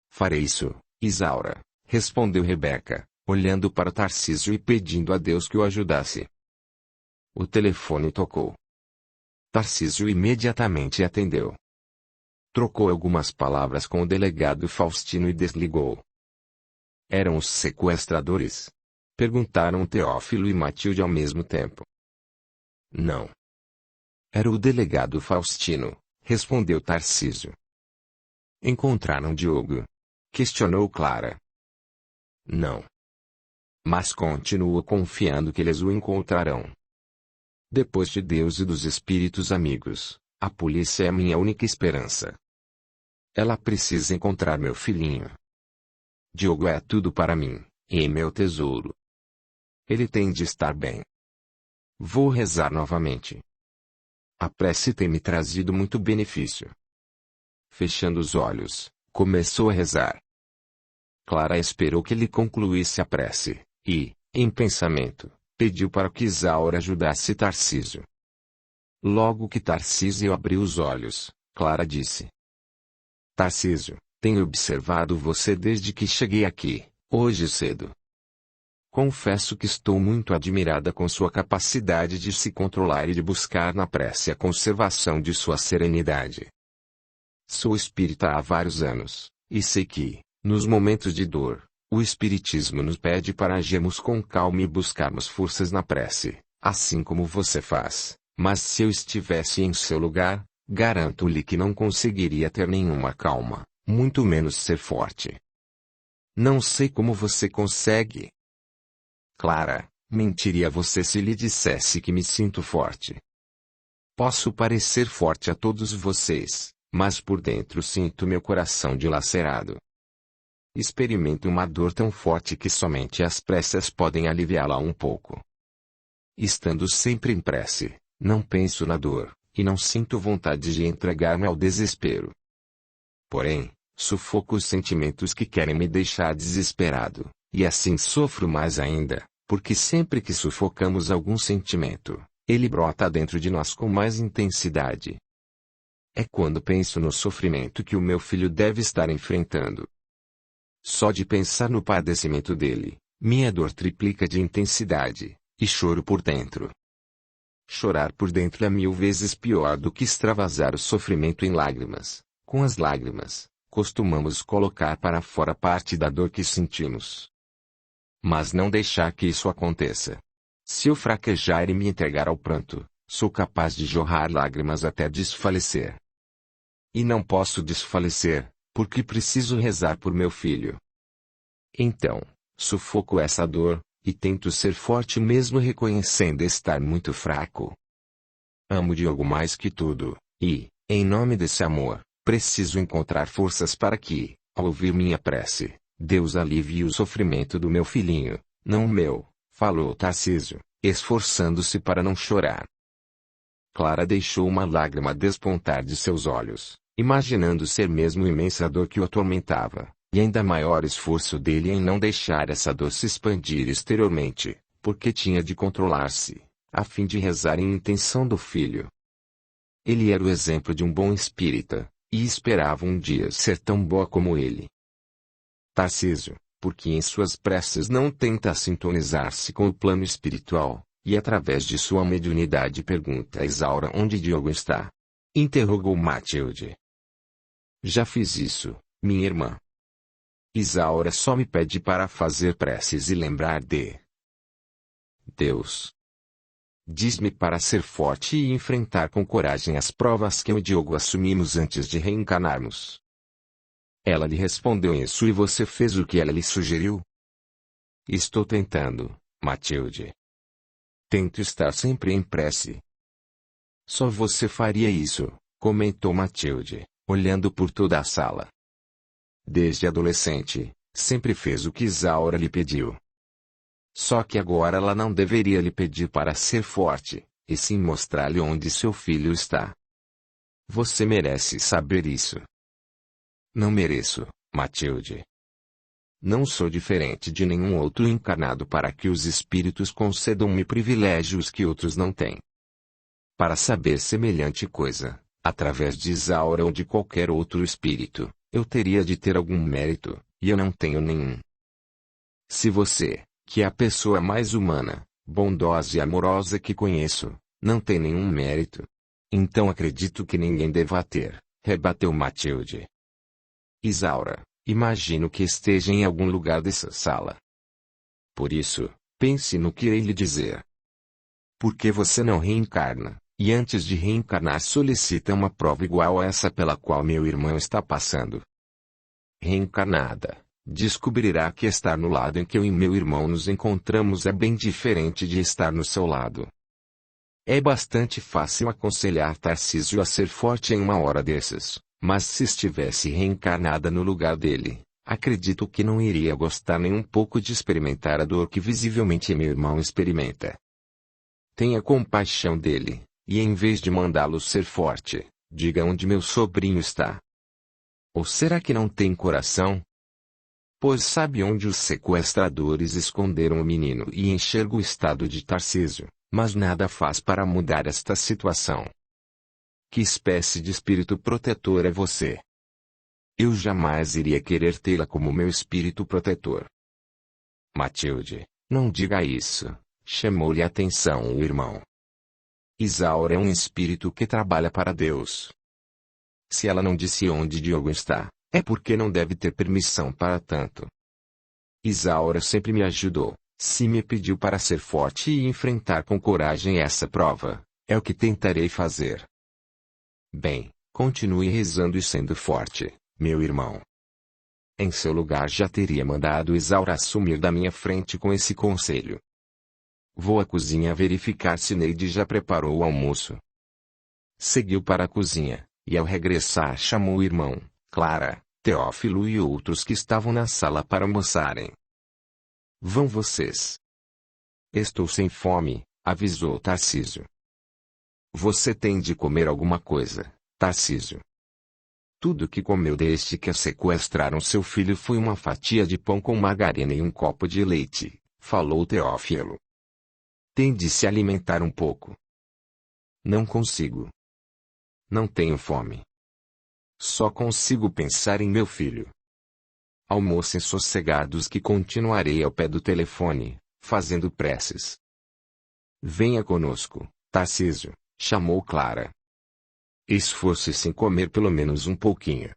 Farei isso, Isaura, respondeu Rebeca, olhando para Tarcísio e pedindo a Deus que o ajudasse. O telefone tocou. Tarcísio imediatamente atendeu. Trocou algumas palavras com o delegado Faustino e desligou. Eram os sequestradores? Perguntaram Teófilo e Matilde ao mesmo tempo. Não. Era o delegado Faustino, respondeu Tarcísio. Encontraram Diogo? Questionou Clara. Não. Mas continuo confiando que eles o encontrarão. Depois de Deus e dos espíritos amigos, a polícia é minha única esperança. Ela precisa encontrar meu filhinho. Diogo é tudo para mim, e meu tesouro. Ele tem de estar bem. Vou rezar novamente. A prece tem me trazido muito benefício. Fechando os olhos, começou a rezar. Clara esperou que ele concluísse a prece, e, em pensamento, pediu para que Isaura ajudasse Tarcísio. Logo que Tarcísio abriu os olhos, Clara disse. Tarcísio, tenho observado você desde que cheguei aqui, hoje cedo. Confesso que estou muito admirada com sua capacidade de se controlar e de buscar na prece a conservação de sua serenidade. Sou espírita há vários anos, e sei que, nos momentos de dor, o Espiritismo nos pede para agirmos com calma e buscarmos forças na prece, assim como você faz, mas se eu estivesse em seu lugar, garanto-lhe que não conseguiria ter nenhuma calma, muito menos ser forte. Não sei como você consegue. Clara, mentiria você se lhe dissesse que me sinto forte. Posso parecer forte a todos vocês, mas por dentro sinto meu coração dilacerado. Experimento uma dor tão forte que somente as preces podem aliviá-la um pouco. Estando sempre em prece, não penso na dor, e não sinto vontade de entregar-me ao desespero. Porém, sufoco os sentimentos que querem me deixar desesperado, e assim sofro mais ainda, porque sempre que sufocamos algum sentimento, ele brota dentro de nós com mais intensidade. É quando penso no sofrimento que o meu filho deve estar enfrentando. Só de pensar no padecimento dele, minha dor triplica de intensidade, e choro por dentro. Chorar por dentro é 1000 vezes pior do que extravasar o sofrimento em lágrimas. Com as lágrimas, costumamos colocar para fora parte da dor que sentimos. Mas não deixar que isso aconteça. Se eu fraquejar e me entregar ao pranto, sou capaz de jorrar lágrimas até desfalecer. E não posso desfalecer, porque preciso rezar por meu filho. Então, sufoco essa dor, e tento ser forte mesmo reconhecendo estar muito fraco. Amo Diogo mais que tudo, e, em nome desse amor, preciso encontrar forças para que, ao ouvir minha prece, Deus alivie o sofrimento do meu filhinho, Não meu, falou Tarcísio, esforçando-se para não chorar. Clara deixou uma lágrima despontar de seus olhos, imaginando ser mesmo imensa dor que o atormentava, e ainda maior esforço dele em não deixar essa dor se expandir exteriormente, porque tinha de controlar-se, a fim de rezar em intenção do filho. Ele era o exemplo de um bom espírita, e esperava um dia ser tão boa como ele. Tarcísio, porque em suas preces não tenta sintonizar-se com o plano espiritual, e através de sua mediunidade pergunta a Isaura onde Diogo está. Interrogou Matilde. Já fiz isso, minha irmã. Isaura só me pede para fazer preces e lembrar de Deus. Diz-me para ser forte e enfrentar com coragem as provas que eu e Diogo assumimos antes de reencarnarmos. Ela lhe respondeu isso e você fez o que ela lhe sugeriu? Estou tentando, Matilde. Tento estar sempre em prece. Só você faria isso, comentou Matilde, olhando por toda a sala. Desde adolescente, sempre fez o que Isaura lhe pediu. Só que agora ela não deveria lhe pedir para ser forte, e sim mostrar-lhe onde seu filho está. Você merece saber isso. Não mereço, Matilde. Não sou diferente de nenhum outro encarnado para que os espíritos concedam-me privilégios que outros não têm. Para saber semelhante coisa, através de Isaura ou de qualquer outro espírito, eu teria de ter algum mérito, e eu não tenho nenhum. Se você, que é a pessoa mais humana, bondosa e amorosa que conheço, não tem nenhum mérito, então acredito que ninguém deva ter, rebateu Matilde. Isaura, imagino que esteja em algum lugar dessa sala. Por isso, pense no que irei lhe dizer. Por que você não reencarna, e antes de reencarnar solicita uma prova igual a essa pela qual meu irmão está passando? Reencarnada, descobrirá que estar no lado em que eu e meu irmão nos encontramos é bem diferente de estar no seu lado. É bastante fácil aconselhar Tarcísio a ser forte em uma hora dessas, mas se estivesse reencarnada no lugar dele, acredito que não iria gostar nem um pouco de experimentar a dor que visivelmente meu irmão experimenta. Tenha compaixão dele, e em vez de mandá-lo ser forte, diga onde meu sobrinho está. Ou será que não tem coração? Pois sabe onde os sequestradores esconderam o menino e enxerga o estado de Tarcísio, mas nada faz para mudar esta situação. Que espécie de espírito protetor é você? Eu jamais iria querer tê-la como meu espírito protetor. Matilde, não diga isso, chamou-lhe a atenção o irmão. Isaura é um espírito que trabalha para Deus. Se ela não disse onde Diogo está, é porque não deve ter permissão para tanto. Isaura sempre me ajudou, se me pediu para ser forte e enfrentar com coragem essa prova, é o que tentarei fazer. Bem, continue rezando e sendo forte, meu irmão. Em seu lugar já teria mandado Isaura sumir da minha frente com esse conselho. Vou à cozinha verificar se Neide já preparou o almoço. Seguiu para a cozinha, e ao regressar chamou o irmão, Clara, Teófilo e outros que estavam na sala para almoçarem. Vão vocês. Estou sem fome, avisou Tarcísio. Você tem de comer alguma coisa, Tarcísio. Tudo que comeu desde que sequestraram seu filho foi uma fatia de pão com margarina e um copo de leite, falou Teófilo. Tem de se alimentar um pouco. Não consigo. Não tenho fome. Só consigo pensar em meu filho. Almocem sossegados que continuarei ao pé do telefone, fazendo preces. Venha conosco, Tarcísio, chamou Clara. Esforce-se em comer pelo menos um pouquinho.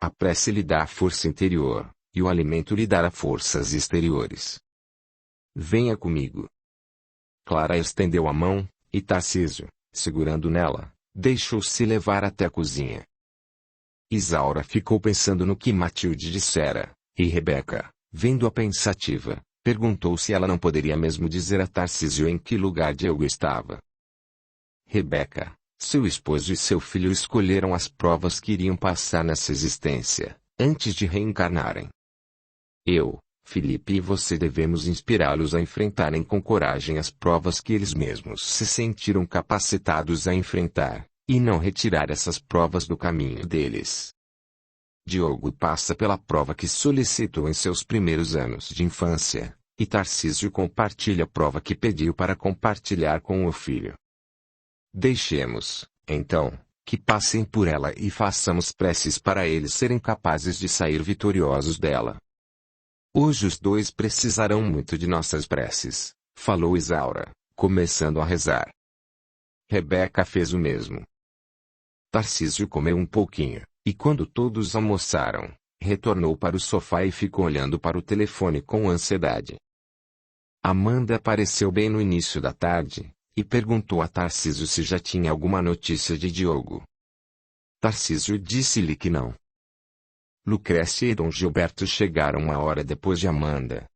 A prece lhe dá a força interior, e o alimento lhe dará forças exteriores. Venha comigo. Clara estendeu a mão, e Tarcísio, segurando nela, deixou-se levar até a cozinha. Isaura ficou pensando no que Matilde dissera, e Rebeca, vendo-a pensativa, perguntou se ela não poderia mesmo dizer a Tarcísio em que lugar Diogo estava. Rebeca, seu esposo e seu filho escolheram as provas que iriam passar nessa existência, antes de reencarnarem. Eu, Filipe e você devemos inspirá-los a enfrentarem com coragem as provas que eles mesmos se sentiram capacitados a enfrentar, e não retirar essas provas do caminho deles. Diogo passa pela prova que solicitou em seus primeiros anos de infância, e Tarcísio compartilha a prova que pediu para compartilhar com o filho. Deixemos, então, que passem por ela e façamos preces para eles serem capazes de sair vitoriosos dela. Hoje os dois precisarão muito de nossas preces, falou Isaura, começando a rezar. Rebeca fez o mesmo. Tarcísio comeu um pouquinho, e quando todos almoçaram, retornou para o sofá e ficou olhando para o telefone com ansiedade. Amanda apareceu bem no início da tarde, e perguntou a Tarcísio se já tinha alguma notícia de Diogo. Tarcísio disse-lhe que não. Lucrécia e Dom Gilberto chegaram uma hora depois de Amanda.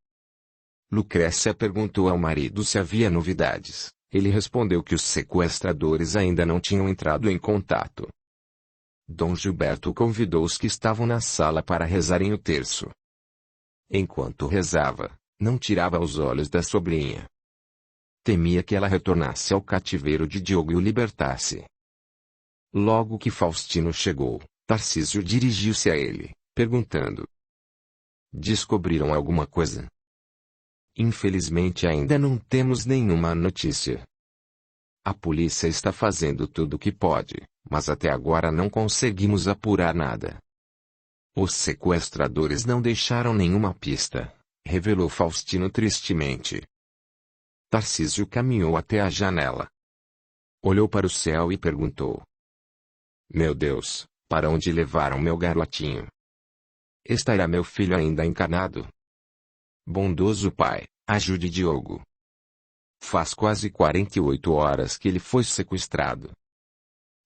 Lucrécia perguntou ao marido se havia novidades. Ele respondeu que os sequestradores ainda não tinham entrado em contato. Dom Gilberto convidou os que estavam na sala para rezarem o terço. Enquanto rezava, não tirava os olhos da sobrinha. Temia que ela retornasse ao cativeiro de Diogo e o libertasse. Logo que Faustino chegou, Tarcísio dirigiu-se a ele, perguntando: descobriram alguma coisa? Infelizmente ainda não temos nenhuma notícia. A polícia está fazendo tudo o que pode, mas até agora não conseguimos apurar nada. Os sequestradores não deixaram nenhuma pista, revelou Faustino tristemente. Tarcísio caminhou até a janela. Olhou para o céu e perguntou: meu Deus, para onde levaram meu garotinho? Estará meu filho ainda encarnado? Bondoso Pai, ajude Diogo. Faz quase 48 horas que ele foi sequestrado.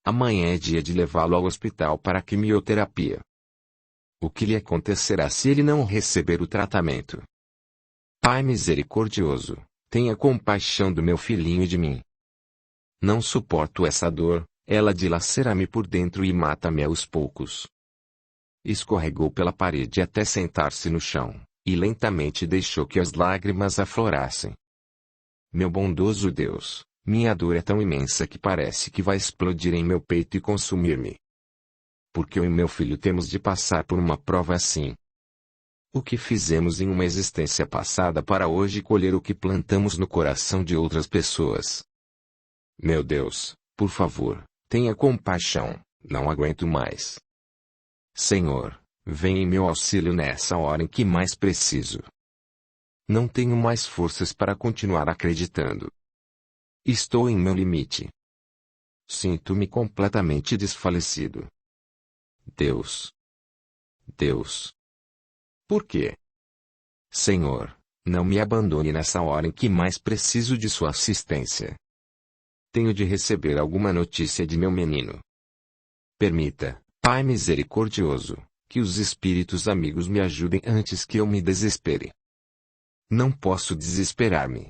Amanhã é dia de levá-lo ao hospital para a quimioterapia. O que lhe acontecerá se ele não receber o tratamento? Pai misericordioso, tenha compaixão do meu filhinho e de mim. Não suporto essa dor, ela dilacera-me por dentro e mata-me aos poucos. Escorregou pela parede até sentar-se no chão, e lentamente deixou que as lágrimas aflorassem. Meu bondoso Deus, minha dor é tão imensa que parece que vai explodir em meu peito e consumir-me. Porque eu e meu filho temos de passar por uma prova assim. O que fizemos em uma existência passada para hoje colher o que plantamos no coração de outras pessoas? Meu Deus, por favor, tenha compaixão, não aguento mais. Senhor, vem em meu auxílio nessa hora em que mais preciso. Não tenho mais forças para continuar acreditando. Estou em meu limite. Sinto-me completamente desfalecido. Deus. Deus. Por quê? Senhor, não me abandone nessa hora em que mais preciso de sua assistência. Tenho de receber alguma notícia de meu menino. Permita, Pai misericordioso, que os espíritos amigos me ajudem antes que eu me desespere. Não posso desesperar-me.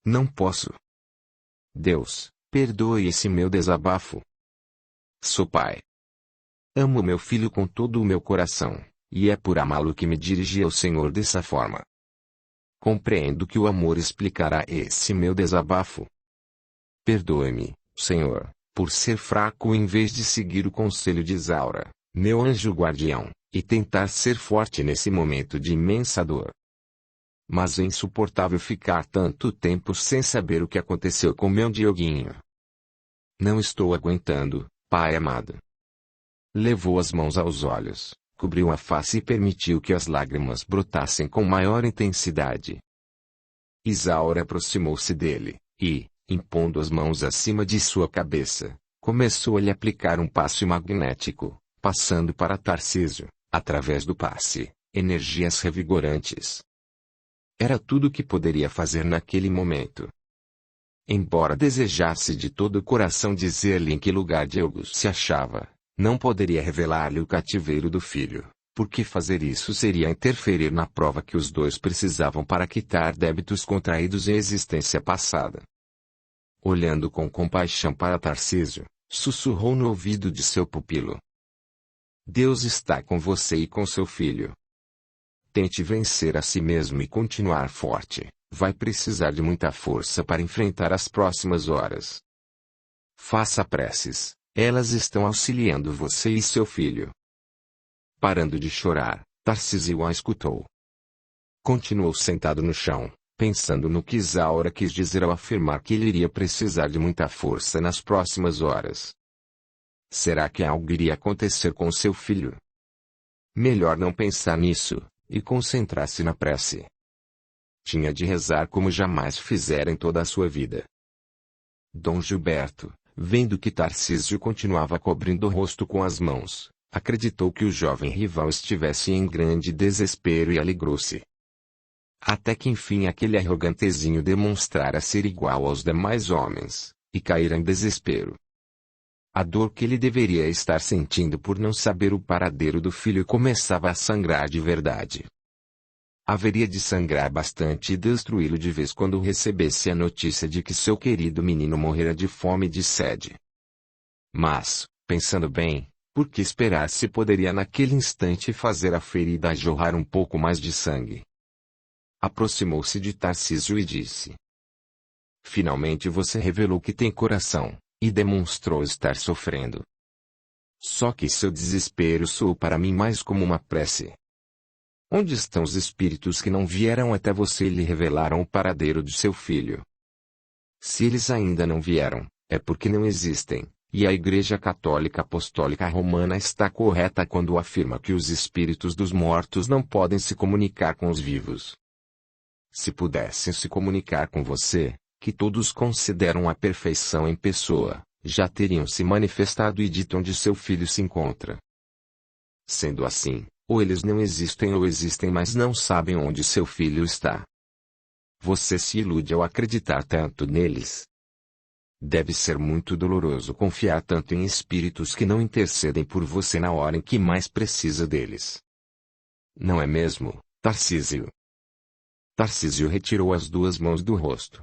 Não posso. Deus, perdoe esse meu desabafo. Sou pai. Amo meu filho com todo o meu coração, e é por amá-lo que me dirigi ao Senhor dessa forma. Compreendo que o amor explicará esse meu desabafo. Perdoe-me, Senhor, por ser fraco em vez de seguir o conselho de Isaura, meu anjo guardião, e tentar ser forte nesse momento de imensa dor. Mas é insuportável ficar tanto tempo sem saber o que aconteceu com meu Dioguinho. Não estou aguentando, Pai amado. Levou as mãos aos olhos, cobriu a face e permitiu que as lágrimas brotassem com maior intensidade. Isaura aproximou-se dele, e, impondo as mãos acima de sua cabeça, começou a lhe aplicar um passe magnético, passando para Tarcísio, através do passe, energias revigorantes. Era tudo o que poderia fazer naquele momento. Embora desejasse de todo o coração dizer-lhe em que lugar Diogo se achava, não poderia revelar-lhe o cativeiro do filho, porque fazer isso seria interferir na prova que os dois precisavam para quitar débitos contraídos em existência passada. Olhando com compaixão para Tarcísio, sussurrou no ouvido de seu pupilo: Deus está com você e com seu filho. tente vencer a si mesmo e continuar forte. Vai precisar de muita força para enfrentar as próximas horas. Faça preces, elas estão auxiliando você e seu filho. Parando de chorar, Tarcísio a escutou. Continuou sentado no chão, pensando no que Isaura quis dizer ao afirmar que ele iria precisar de muita força nas próximas horas. Será que algo iria acontecer com seu filho? Melhor não pensar nisso, e concentrar-se na prece. Tinha de rezar como jamais fizera em toda a sua vida. Dom Gilberto, vendo que Tarcísio continuava cobrindo o rosto com as mãos, acreditou que o jovem rival estivesse em grande desespero e alegrou-se. Até que enfim aquele arrogantezinho demonstrara ser igual aos demais homens, e caíra em desespero. A dor que ele deveria estar sentindo por não saber o paradeiro do filho começava a sangrar de verdade. Haveria de sangrar bastante e destruí-lo de vez quando recebesse a notícia de que seu querido menino morrera de fome e de sede. Mas, pensando bem, por que esperar se poderia naquele instante fazer a ferida jorrar um pouco mais de sangue? Aproximou-se de Tarcísio e disse: Finalmente você revelou que tem coração, e demonstrou estar sofrendo. Só que seu desespero soou para mim mais como uma prece. Onde estão os espíritos que não vieram até você e lhe revelaram o paradeiro de seu filho? Se eles ainda não vieram, é porque não existem, e a Igreja Católica Apostólica Romana está correta quando afirma que os espíritos dos mortos não podem se comunicar com os vivos. Se pudessem se comunicar com você, que todos consideram a perfeição em pessoa, já teriam se manifestado e dito onde seu filho se encontra. Sendo assim, ou eles não existem ou existem mas não sabem onde seu filho está. Você se ilude ao acreditar tanto neles. Deve ser muito doloroso confiar tanto em espíritos que não intercedem por você na hora em que mais precisa deles. Não é mesmo, Tarcísio? Tarcísio retirou as duas mãos do rosto.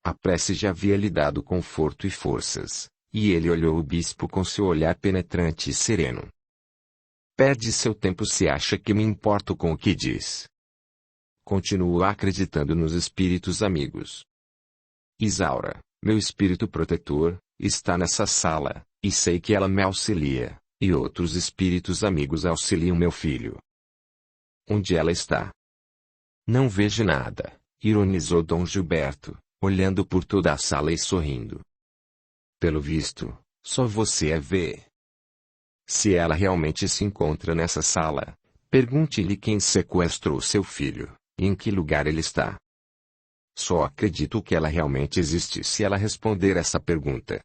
A prece já havia lhe dado conforto e forças, e ele olhou o bispo com seu olhar penetrante e sereno. Perde seu tempo se acha que me importo com o que diz. Continuo acreditando nos espíritos amigos. Isaura, meu espírito protetor, está nessa sala, e sei que ela me auxilia, e outros espíritos amigos auxiliam meu filho. Onde ela está? Não vejo nada, ironizou Dom Gilberto, olhando por toda a sala e sorrindo. Pelo visto, só você a vê. Se ela realmente se encontra nessa sala, pergunte-lhe quem sequestrou seu filho, e em que lugar ele está. Só acredito que ela realmente existe se ela responder essa pergunta.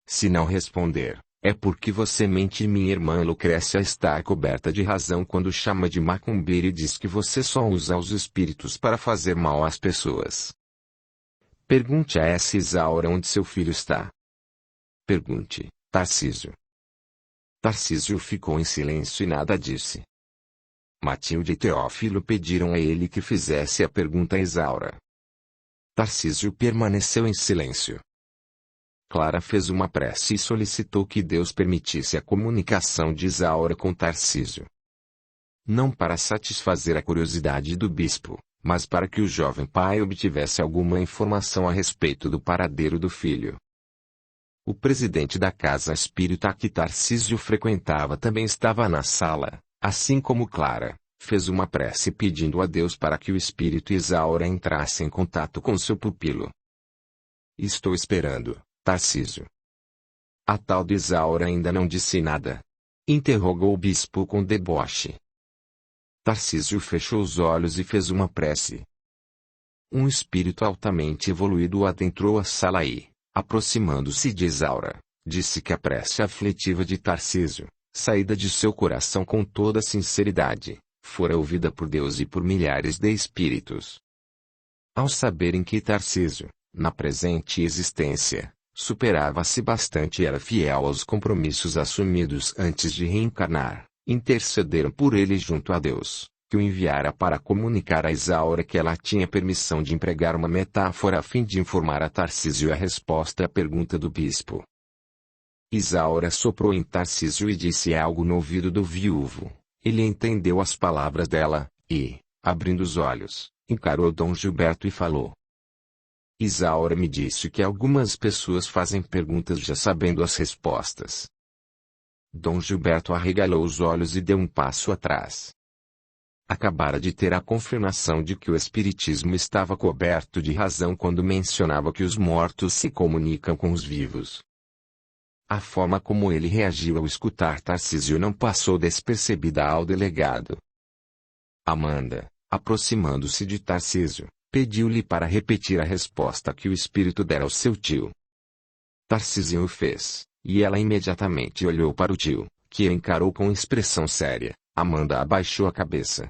Se não responder, é porque você mente e minha irmã Lucrécia está coberta de razão quando chama de macumbeira e diz que você só usa os espíritos para fazer mal às pessoas. Pergunte a essa Isaura onde seu filho está. Pergunte, Tarcísio. Tarcísio ficou em silêncio e nada disse. Matilde e Teófilo pediram a ele que fizesse a pergunta a Isaura. Tarcísio permaneceu em silêncio. Clara fez uma prece e solicitou que Deus permitisse a comunicação de Isaura com Tarcísio. Não para satisfazer a curiosidade do bispo, mas para que o jovem pai obtivesse alguma informação a respeito do paradeiro do filho. O presidente da casa espírita que Tarcísio frequentava também estava na sala, assim como Clara, fez uma prece pedindo a Deus para que o espírito Isaura entrasse em contato com seu pupilo. Estou esperando, Tarcísio. A tal de Isaura ainda não disse nada? Interrogou o bispo com deboche. Tarcísio fechou os olhos e fez uma prece. Um espírito altamente evoluído adentrou a sala e, aproximando-se de Isaura, disse que a prece aflitiva de Tarcísio, saída de seu coração com toda sinceridade, fora ouvida por Deus e por milhares de espíritos. Ao saberem que Tarcísio, na presente existência, superava-se bastante e era fiel aos compromissos assumidos antes de reencarnar, intercederam por ele junto a Deus, que o enviara para comunicar a Isaura que ela tinha permissão de empregar uma metáfora a fim de informar a Tarcísio a resposta à pergunta do bispo. Isaura soprou em Tarcísio e disse algo no ouvido do viúvo, Ele entendeu as palavras dela, e, abrindo os olhos, encarou Dom Gilberto e falou. Isaura me disse que algumas pessoas fazem perguntas já sabendo as respostas. Dom Gilberto arregalou os olhos e deu um passo atrás. Acabara de ter a confirmação de que o espiritismo estava coberto de razão quando mencionava que os mortos se comunicam com os vivos. A forma como ele reagiu ao escutar Tarcísio não passou despercebida ao delegado. Amanda, aproximando-se de Tarcísio, pediu-lhe para repetir a resposta que o espírito dera ao seu tio. Tarcísio o fez, e ela imediatamente olhou para o tio, que a encarou com expressão séria. Amanda abaixou a cabeça.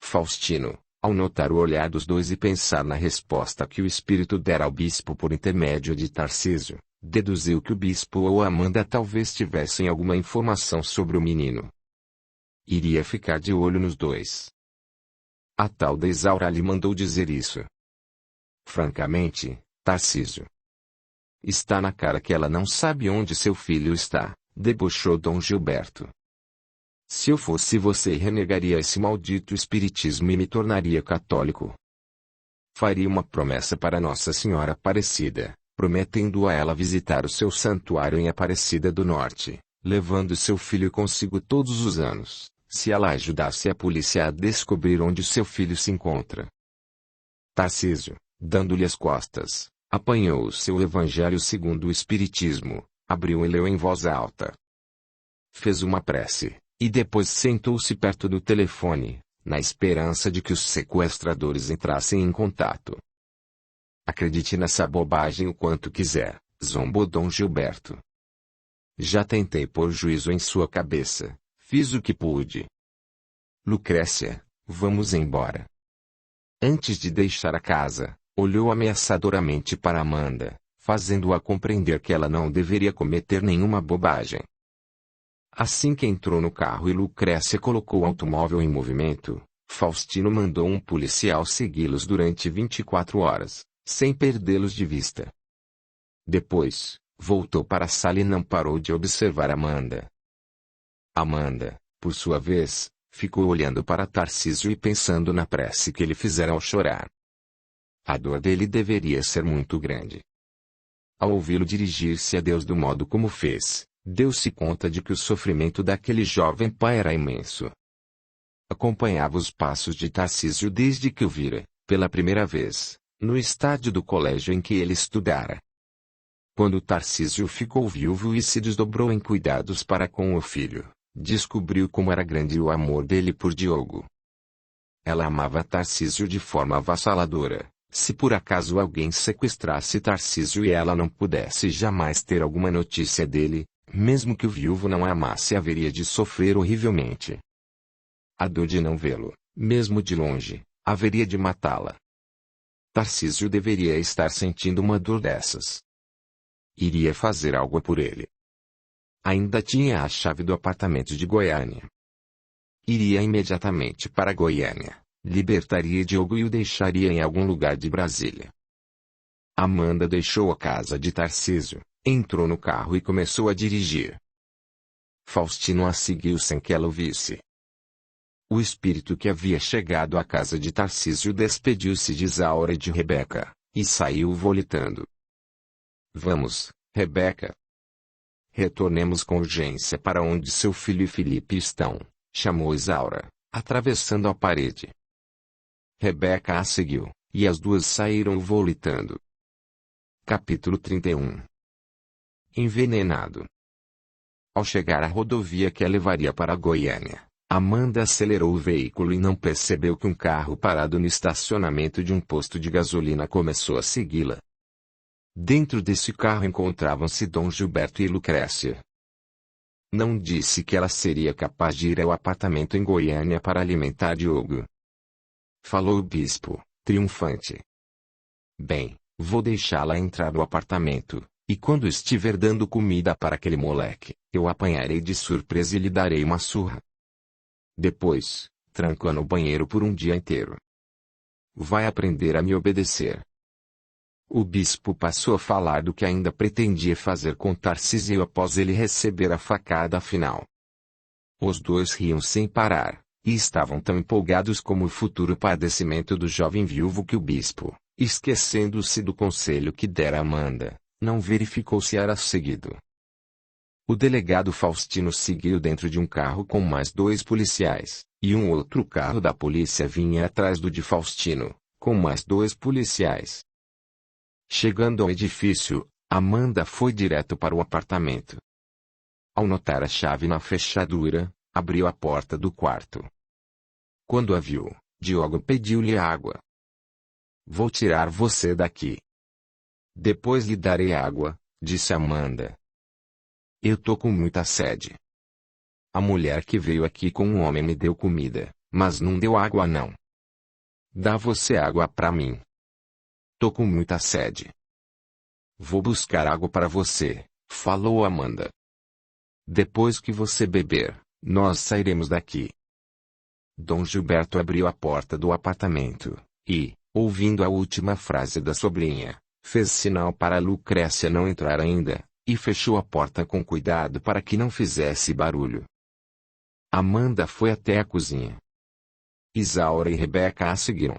Faustino, ao notar o olhar dos dois e pensar na resposta que o espírito dera ao bispo por intermédio de Tarcísio, deduziu que o bispo ou Amanda talvez tivessem alguma informação sobre o menino. Iria ficar de olho nos dois. A tal da Isaura lhe mandou dizer isso. Francamente, Tarcísio. Está na cara que ela não sabe onde seu filho está, debochou Dom Gilberto. Se eu fosse você, renegaria esse maldito espiritismo e me tornaria católico. Faria uma promessa para Nossa Senhora Aparecida, prometendo a ela visitar o seu santuário em Aparecida do Norte, levando seu filho consigo todos os anos, se ela ajudasse a polícia a descobrir onde seu filho se encontra. Tarcísio, dando-lhe as costas, apanhou o seu Evangelho segundo o Espiritismo, abriu e leu em voz alta. Fez uma prece. E depois sentou-se perto do telefone, na esperança de que os sequestradores entrassem em contato. Acredite nessa bobagem o quanto quiser, zombou Dom Gilberto. Já tentei pôr juízo em sua cabeça, fiz o que pude. Lucrécia, vamos embora. Antes de deixar a casa, olhou ameaçadoramente para Amanda, fazendo-a compreender que ela não deveria cometer nenhuma bobagem. Assim que entrou no carro e Lucrécia colocou o automóvel em movimento, Faustino mandou um policial segui-los durante 24 horas, sem perdê-los de vista. Depois, voltou para a sala e não parou de observar Amanda. Amanda, por sua vez, ficou olhando para Tarcísio e pensando na prece que ele fizera ao chorar. A dor dele deveria ser muito grande. Ao ouvi-lo dirigir-se a Deus do modo como fez, deu-se conta de que o sofrimento daquele jovem pai era imenso. Acompanhava os passos de Tarcísio desde que o vira, pela primeira vez, no estádio do colégio em que ele estudara. Quando Tarcísio ficou viúvo e se desdobrou em cuidados para com o filho, descobriu como era grande o amor dele por Diogo. Ela amava Tarcísio de forma avassaladora. Se por acaso alguém sequestrasse Tarcísio e ela não pudesse jamais ter alguma notícia dele, mesmo que o viúvo não a amasse, haveria de sofrer horrivelmente. A dor de não vê-lo, mesmo de longe, haveria de matá-la. Tarcísio deveria estar sentindo uma dor dessas. Iria fazer algo por ele. Ainda tinha a chave do apartamento de Goiânia. Iria imediatamente para Goiânia, libertaria Diogo e o deixaria em algum lugar de Brasília. Amanda deixou a casa de Tarcísio, entrou no carro e começou a dirigir. Faustino a seguiu sem que ela o visse. O espírito que havia chegado à casa de Tarcísio despediu-se de Isaura e de Rebeca, e saiu volitando. Vamos, Rebeca. Retornemos com urgência para onde seu filho e Felipe estão, chamou Isaura, atravessando a parede. Rebeca a seguiu, e as duas saíram volitando. Capítulo 31. Envenenado. Ao chegar à rodovia que a levaria para Goiânia, Amanda acelerou o veículo e não percebeu que um carro parado no estacionamento de um posto de gasolina começou a segui-la. Dentro desse carro encontravam-se Dom Gilberto e Lucrécia. Não disse que ela seria capaz de ir ao apartamento em Goiânia para alimentar Diogo. Falou o bispo, triunfante. Bem, vou deixá-la entrar no apartamento. E quando estiver dando comida para aquele moleque, eu apanharei de surpresa e lhe darei uma surra. Depois, tranco-a no banheiro por um dia inteiro. Vai aprender a me obedecer. O bispo passou a falar do que ainda pretendia fazer com Tarcísio após ele receber a facada final. Os dois riam sem parar, e estavam tão empolgados como o futuro padecimento do jovem viúvo que o bispo, esquecendo-se do conselho que dera a Amanda, não verificou se era seguido. O delegado Faustino seguiu dentro de um carro com mais 2 policiais, e um outro carro da polícia vinha atrás do de Faustino, com mais 2 policiais. Chegando ao edifício, Amanda foi direto para o apartamento. Ao notar a chave na fechadura, abriu a porta do quarto. Quando a viu, Diogo pediu-lhe água. "Vou tirar você daqui. Depois lhe darei água", disse Amanda. "Eu tô com muita sede. A mulher que veio aqui com um homem me deu comida, mas não deu água não. Dá você água pra mim. Tô com muita sede." "Vou buscar água para você", falou Amanda. "Depois que você beber, nós sairemos daqui." Dom Gilberto abriu a porta do apartamento, e, ouvindo a última frase da sobrinha, fez sinal para Lucrécia não entrar ainda, e fechou a porta com cuidado para que não fizesse barulho. Amanda foi até a cozinha. Isaura e Rebeca a seguiram.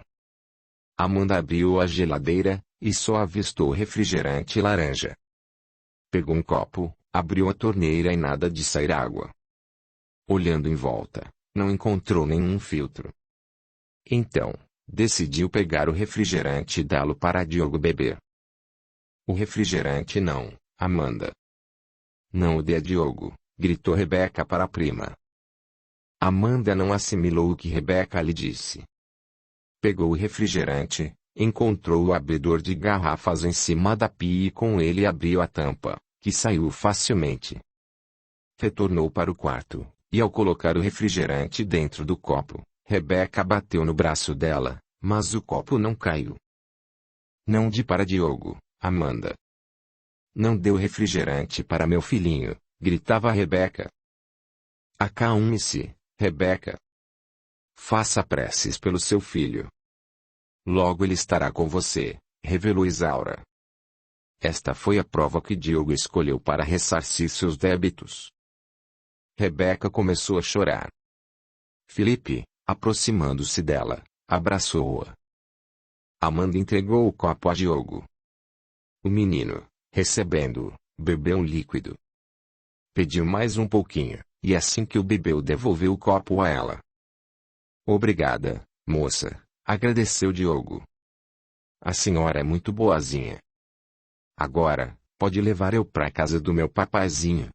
Amanda abriu a geladeira, e só avistou refrigerante laranja. Pegou um copo, abriu a torneira e nada de sair água. Olhando em volta, não encontrou nenhum filtro. Então, decidiu pegar o refrigerante e dá-lo para Diogo beber. "O refrigerante não, Amanda." "Não o dê a Diogo", gritou Rebeca para a prima. Amanda não assimilou o que Rebeca lhe disse. Pegou o refrigerante, encontrou o abridor de garrafas em cima da pia e com ele abriu a tampa, que saiu facilmente. Retornou para o quarto, e ao colocar o refrigerante dentro do copo, Rebeca bateu no braço dela, mas o copo não caiu. "Não dê para Diogo, Amanda." "Não deu refrigerante para meu filhinho", gritava Rebeca. "Acalme-se, Rebeca. Faça preces pelo seu filho. Logo ele estará com você", revelou Isaura. Esta foi a prova que Diogo escolheu para ressarcir seus débitos. Rebeca começou a chorar. Felipe, aproximando-se dela, abraçou-a. Amanda entregou o copo a Diogo. O menino, recebendo-o, bebeu um líquido. Pediu mais um pouquinho, e assim que o bebeu devolveu o copo a ela. "Obrigada, moça", agradeceu Diogo. "A senhora é muito boazinha. Agora, pode levar eu para casa do meu papazinho."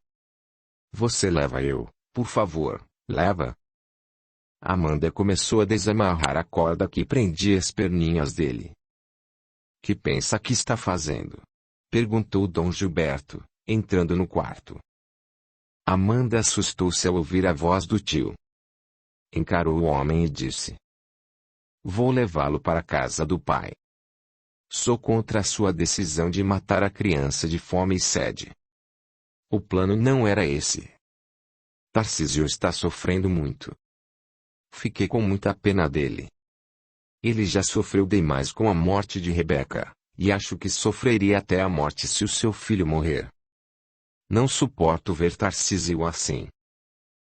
"Você leva eu, por favor, leva." Amanda começou a desamarrar a corda que prendia as perninhas dele. "Que pensa que está fazendo?" perguntou Dom Gilberto, entrando no quarto. Amanda assustou-se ao ouvir a voz do tio. Encarou o homem e disse: "Vou levá-lo para a casa do pai. Sou contra a sua decisão de matar a criança de fome e sede." O plano não era esse. Tarcísio está sofrendo muito. Fiquei com muita pena dele. Ele já sofreu demais com a morte de Rebeca, e acho que sofreria até a morte se o seu filho morrer. Não suporto ver Tarcísio assim.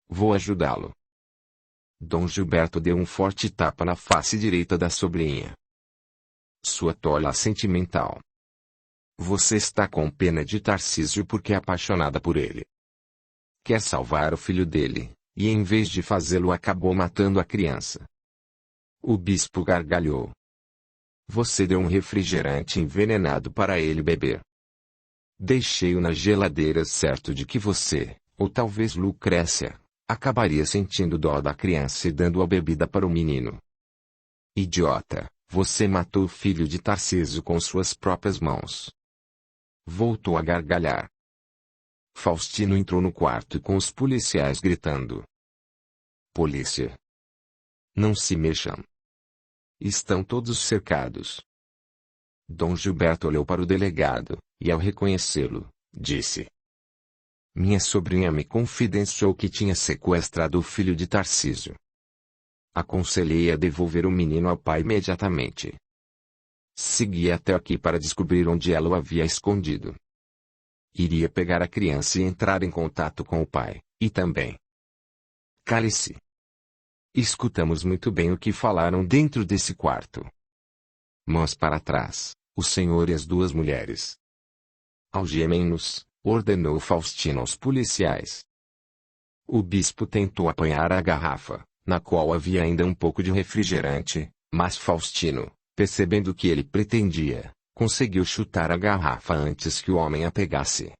Vou ajudá-lo." Dom Gilberto deu um forte tapa na face direita da sobrinha. "Sua tola sentimental. Você está com pena de Tarcísio porque é apaixonada por ele. Quer salvar o filho dele, e em vez de fazê-lo acabou matando a criança." O bispo gargalhou. "Você deu um refrigerante envenenado para ele beber. Deixei-o na geladeira certo de que você, ou talvez Lucrécia, acabaria sentindo dó da criança e dando a bebida para o menino. Idiota, você matou o filho de Tarcísio com suas próprias mãos." Voltou a gargalhar. Faustino entrou no quarto com os policiais gritando: "Polícia! Não se mexam! Estão todos cercados." Dom Gilberto olhou para o delegado, e ao reconhecê-lo, disse: "Minha sobrinha me confidenciou que tinha sequestrado o filho de Tarcísio. Aconselhei a devolver o menino ao pai imediatamente. Segui até aqui para descobrir onde ela o havia escondido. Iria pegar a criança e entrar em contato com o pai, e também Cale-se. Escutamos muito bem o que falaram dentro desse quarto. Mãos para trás, o senhor e as duas mulheres. Algemem-nos, ordenou Faustino aos policiais. O bispo tentou apanhar a garrafa, na qual havia ainda um pouco de refrigerante, mas Faustino, percebendo o que ele pretendia, conseguiu chutar a garrafa antes que o homem a pegasse.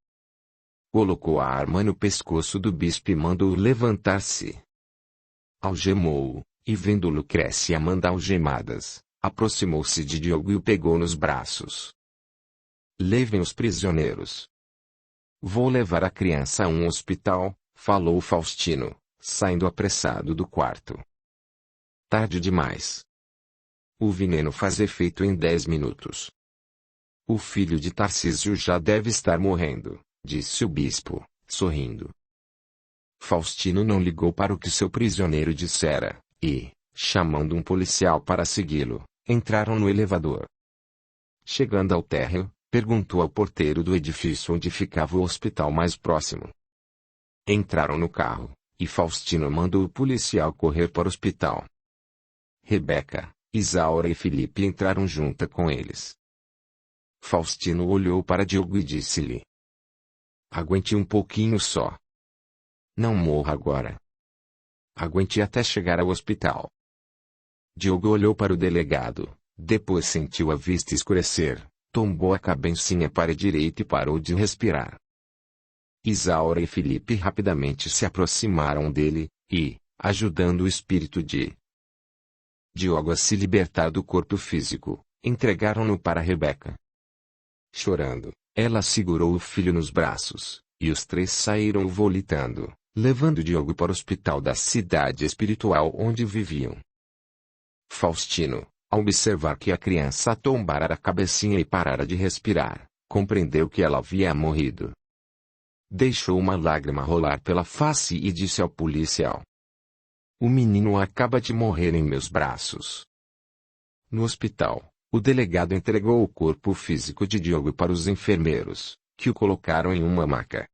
Colocou a arma no pescoço do bispo e mandou-o levantar-se. Algemou-o, e vendo Lucrécia mandar algemadas, aproximou-se de Diogo e o pegou nos braços. Levem os prisioneiros. Vou levar a criança a um hospital, falou Faustino, saindo apressado do quarto. Tarde demais. O veneno faz efeito em 10 minutos. O filho de Tarcísio já deve estar morrendo, disse o bispo, sorrindo. Faustino não ligou para o que seu prisioneiro dissera, e, chamando um policial para segui-lo, entraram no elevador. Chegando ao térreo, perguntou ao porteiro do edifício onde ficava o hospital mais próximo. Entraram no carro, e Faustino mandou o policial correr para o hospital. Rebeca, Isaura e Felipe entraram junto com eles. Faustino olhou para Diogo e disse-lhe: aguente um pouquinho só. Não morra agora. Aguente até chegar ao hospital. Diogo olhou para o delegado, depois sentiu a vista escurecer, tombou a cabecinha para a direita e parou de respirar. Isaura e Felipe rapidamente se aproximaram dele, e, ajudando o espírito de Diogo a se libertar do corpo físico, entregaram-no para Rebeca. Chorando, ela segurou o filho nos braços, e os três saíram volitando, levando Diogo para o hospital da cidade espiritual onde viviam. Faustino, ao observar que a criança tombara a cabecinha e parara de respirar, compreendeu que ela havia morrido. Deixou uma lágrima rolar pela face e disse ao policial: o menino acaba de morrer em meus braços. No hospital, o delegado entregou o corpo físico de Diogo para os enfermeiros, que o colocaram em uma maca.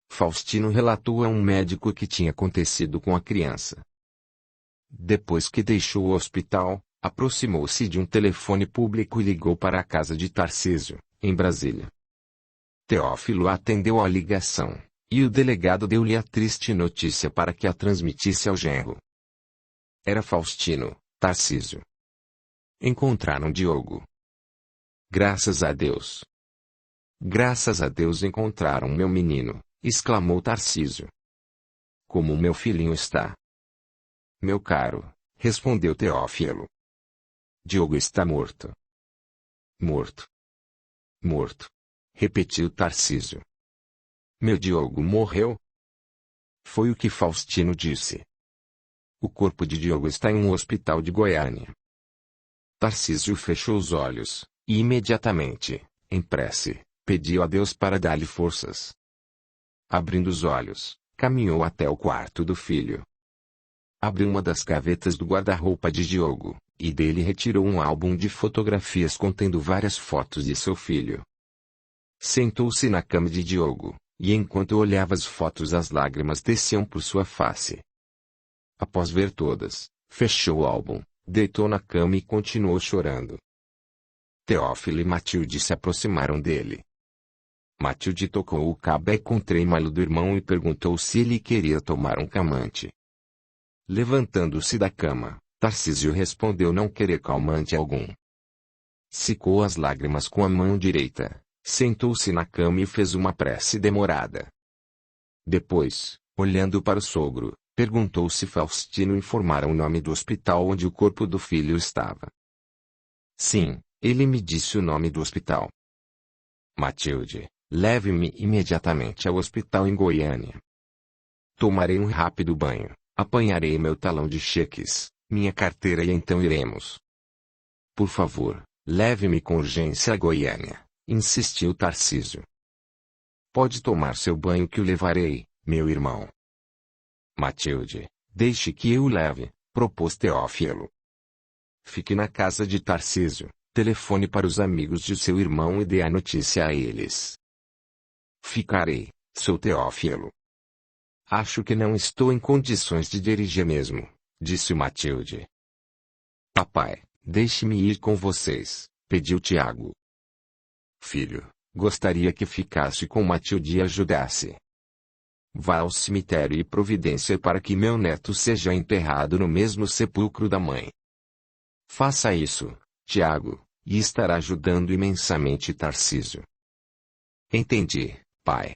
Faustino relatou a um médico o que tinha acontecido com a criança. Depois que deixou o hospital, aproximou-se de um telefone público e ligou para a casa de Tarcísio, em Brasília. Teófilo atendeu a ligação, e o delegado deu-lhe a triste notícia para que a transmitisse ao genro. Era Faustino, Tarcísio. Encontraram Diogo. Graças a Deus. Graças a Deus encontraram meu menino, exclamou Tarcísio. Como meu filhinho está? Meu caro, respondeu Teófilo. Diogo está morto. Morto. Morto. Repetiu Tarcísio. Meu Diogo morreu? Foi o que Faustino disse. O corpo de Diogo está em um hospital de Goiânia. Tarcísio fechou os olhos, e imediatamente, em prece, pediu a Deus para dar-lhe forças. Abrindo os olhos, caminhou até o quarto do filho. Abriu uma das gavetas do guarda-roupa de Diogo, e dele retirou um álbum de fotografias contendo várias fotos de seu filho. Sentou-se na cama de Diogo, e enquanto olhava as fotos as lágrimas desciam por sua face. Após ver todas, fechou o álbum, deitou na cama e continuou chorando. Teófilo e Matilde se aproximaram dele. Matilde tocou o cabeco trêmulo do irmão e perguntou se ele queria tomar um calmante. Levantando-se da cama, Tarcísio respondeu não querer calmante algum. Secou as lágrimas com a mão direita, sentou-se na cama e fez uma prece demorada. Depois, olhando para o sogro, perguntou se Faustino informara o nome do hospital onde o corpo do filho estava. Sim, ele me disse o nome do hospital. Matilde, leve-me imediatamente ao hospital em Goiânia. Tomarei um rápido banho, apanharei meu talão de cheques, minha carteira e então iremos. Por favor, leve-me com urgência a Goiânia, insistiu Tarcísio. Pode tomar seu banho que o levarei, meu irmão. Matilde, deixe que eu o leve, propôs Teófilo. Fique na casa de Tarcísio, telefone para os amigos de seu irmão e dê a notícia a eles. Ficarei, seu Teófilo. Acho que não estou em condições de dirigir mesmo, disse Matilde. Papai, deixe-me ir com vocês, pediu Tiago. Filho, gostaria que ficasse com Matilde e ajudasse. Vá ao cemitério e providência para que meu neto seja enterrado no mesmo sepulcro da mãe. Faça isso, Tiago, e estará ajudando imensamente Tarcísio. Entendi, pai.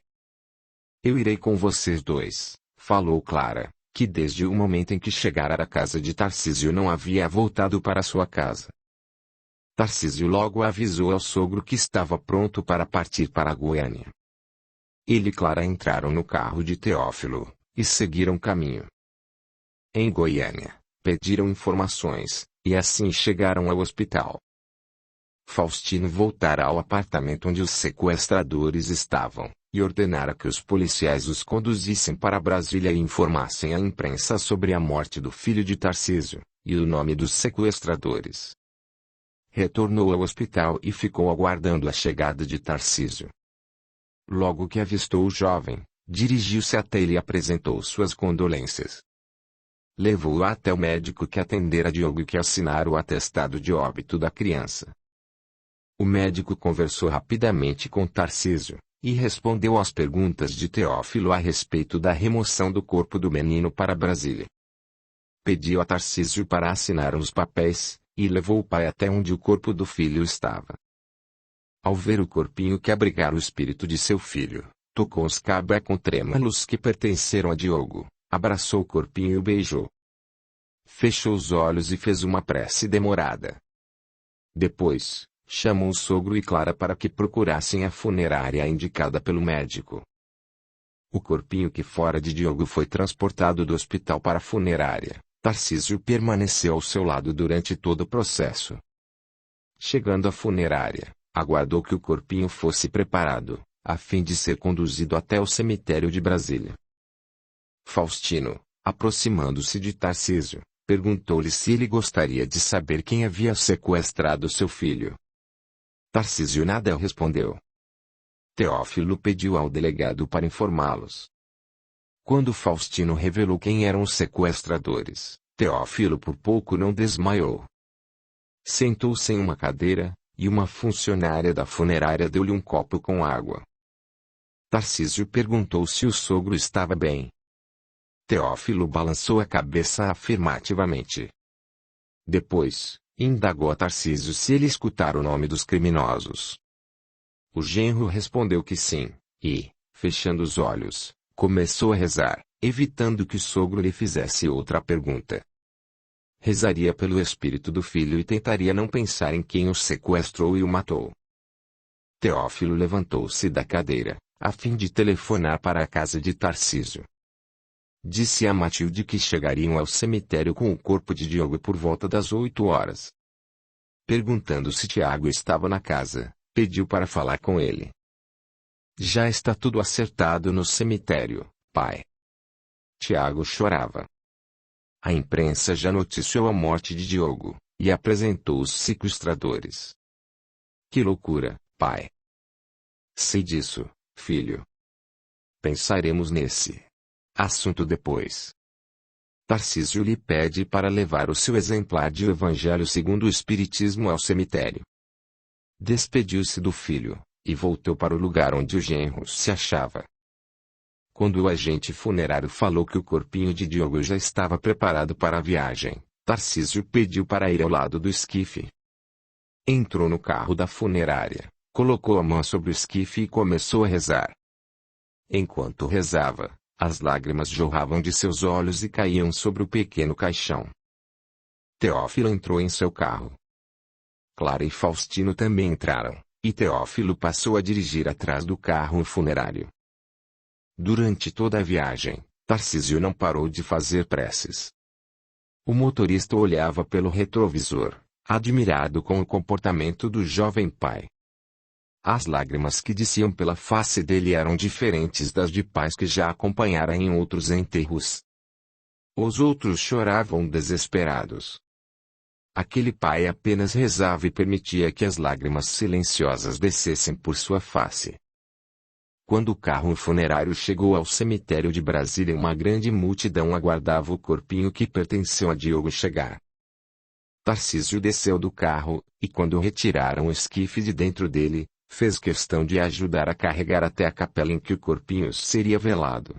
Eu irei com vocês dois, falou Clara, que desde o momento em que chegara à casa de Tarcísio não havia voltado para sua casa. Tarcísio logo avisou ao sogro que estava pronto para partir para Goiânia. Ele e Clara entraram no carro de Teófilo, e seguiram caminho. Em Goiânia, pediram informações, e assim chegaram ao hospital. Faustino voltara ao apartamento onde os sequestradores estavam, e ordenara que os policiais os conduzissem para Brasília e informassem à imprensa sobre a morte do filho de Tarcísio, e o nome dos sequestradores. Retornou ao hospital e ficou aguardando a chegada de Tarcísio. Logo que avistou o jovem, dirigiu-se até ele e apresentou suas condolências. Levou-o até o médico que atendera Diogo e que assinara o atestado de óbito da criança. O médico conversou rapidamente com Tarcísio, e respondeu às perguntas de Teófilo a respeito da remoção do corpo do menino para Brasília. Pediu a Tarcísio para assinar os papéis, e levou o pai até onde o corpo do filho estava. Ao ver o corpinho que abrigara o espírito de seu filho, tocou os cabecos trêmulos que pertenceram a Diogo, abraçou o corpinho e o beijou. Fechou os olhos e fez uma prece demorada. Depois, chamou o sogro e Clara para que procurassem a funerária indicada pelo médico. O corpinho que fora de Diogo foi transportado do hospital para a funerária. Tarcísio permaneceu ao seu lado durante todo o processo. Chegando à funerária, aguardou que o corpinho fosse preparado, a fim de ser conduzido até o cemitério de Brasília. Faustino, aproximando-se de Tarcísio, perguntou-lhe se ele gostaria de saber quem havia sequestrado seu filho. Tarcísio nada respondeu. Teófilo pediu ao delegado para informá-los. Quando Faustino revelou quem eram os sequestradores, Teófilo por pouco não desmaiou. Sentou-se em uma cadeira, e uma funcionária da funerária deu-lhe um copo com água. Tarcísio perguntou se o sogro estava bem. Teófilo balançou a cabeça afirmativamente. Depois, indagou a Tarcísio se ele escutara o nome dos criminosos. O genro respondeu que sim, e, fechando os olhos, começou a rezar, evitando que o sogro lhe fizesse outra pergunta. Rezaria pelo espírito do filho e tentaria não pensar em quem o sequestrou e o matou. Teófilo levantou-se da cadeira, a fim de telefonar para a casa de Tarcísio. Disse a Matilde que chegariam ao cemitério com o corpo de Diogo por volta das 8 horas. Perguntando se Tiago estava na casa, pediu para falar com ele. Já está tudo acertado no cemitério, pai. Tiago chorava. A imprensa já noticiou a morte de Diogo, e apresentou os sequestradores. Que loucura, pai. Sei disso, filho. Pensaremos nesse assunto depois. Tarcísio lhe pede para levar o seu exemplar de O Evangelho segundo o Espiritismo ao cemitério. Despediu-se do filho, e voltou para o lugar onde o genro se achava. Quando o agente funerário falou que o corpinho de Diogo já estava preparado para a viagem, Tarcísio pediu para ir ao lado do esquife. Entrou no carro da funerária, colocou a mão sobre o esquife e começou a rezar. Enquanto rezava, as lágrimas jorravam de seus olhos e caíam sobre o pequeno caixão. Teófilo entrou em seu carro. Clara e Faustino também entraram, e Teófilo passou a dirigir atrás do carro funerário. Durante toda a viagem, Tarcísio não parou de fazer preces. O motorista olhava pelo retrovisor, admirado com o comportamento do jovem pai. As lágrimas que desciam pela face dele eram diferentes das de pais que já acompanhara em outros enterros. Os outros choravam desesperados. Aquele pai apenas rezava e permitia que as lágrimas silenciosas descessem por sua face. Quando o carro funerário chegou ao cemitério de Brasília, uma grande multidão aguardava o corpinho que pertenceu a Diogo chegar. Tarcísio desceu do carro, e quando retiraram o esquife de dentro dele, fez questão de ajudar a carregar até a capela em que o corpinho seria velado.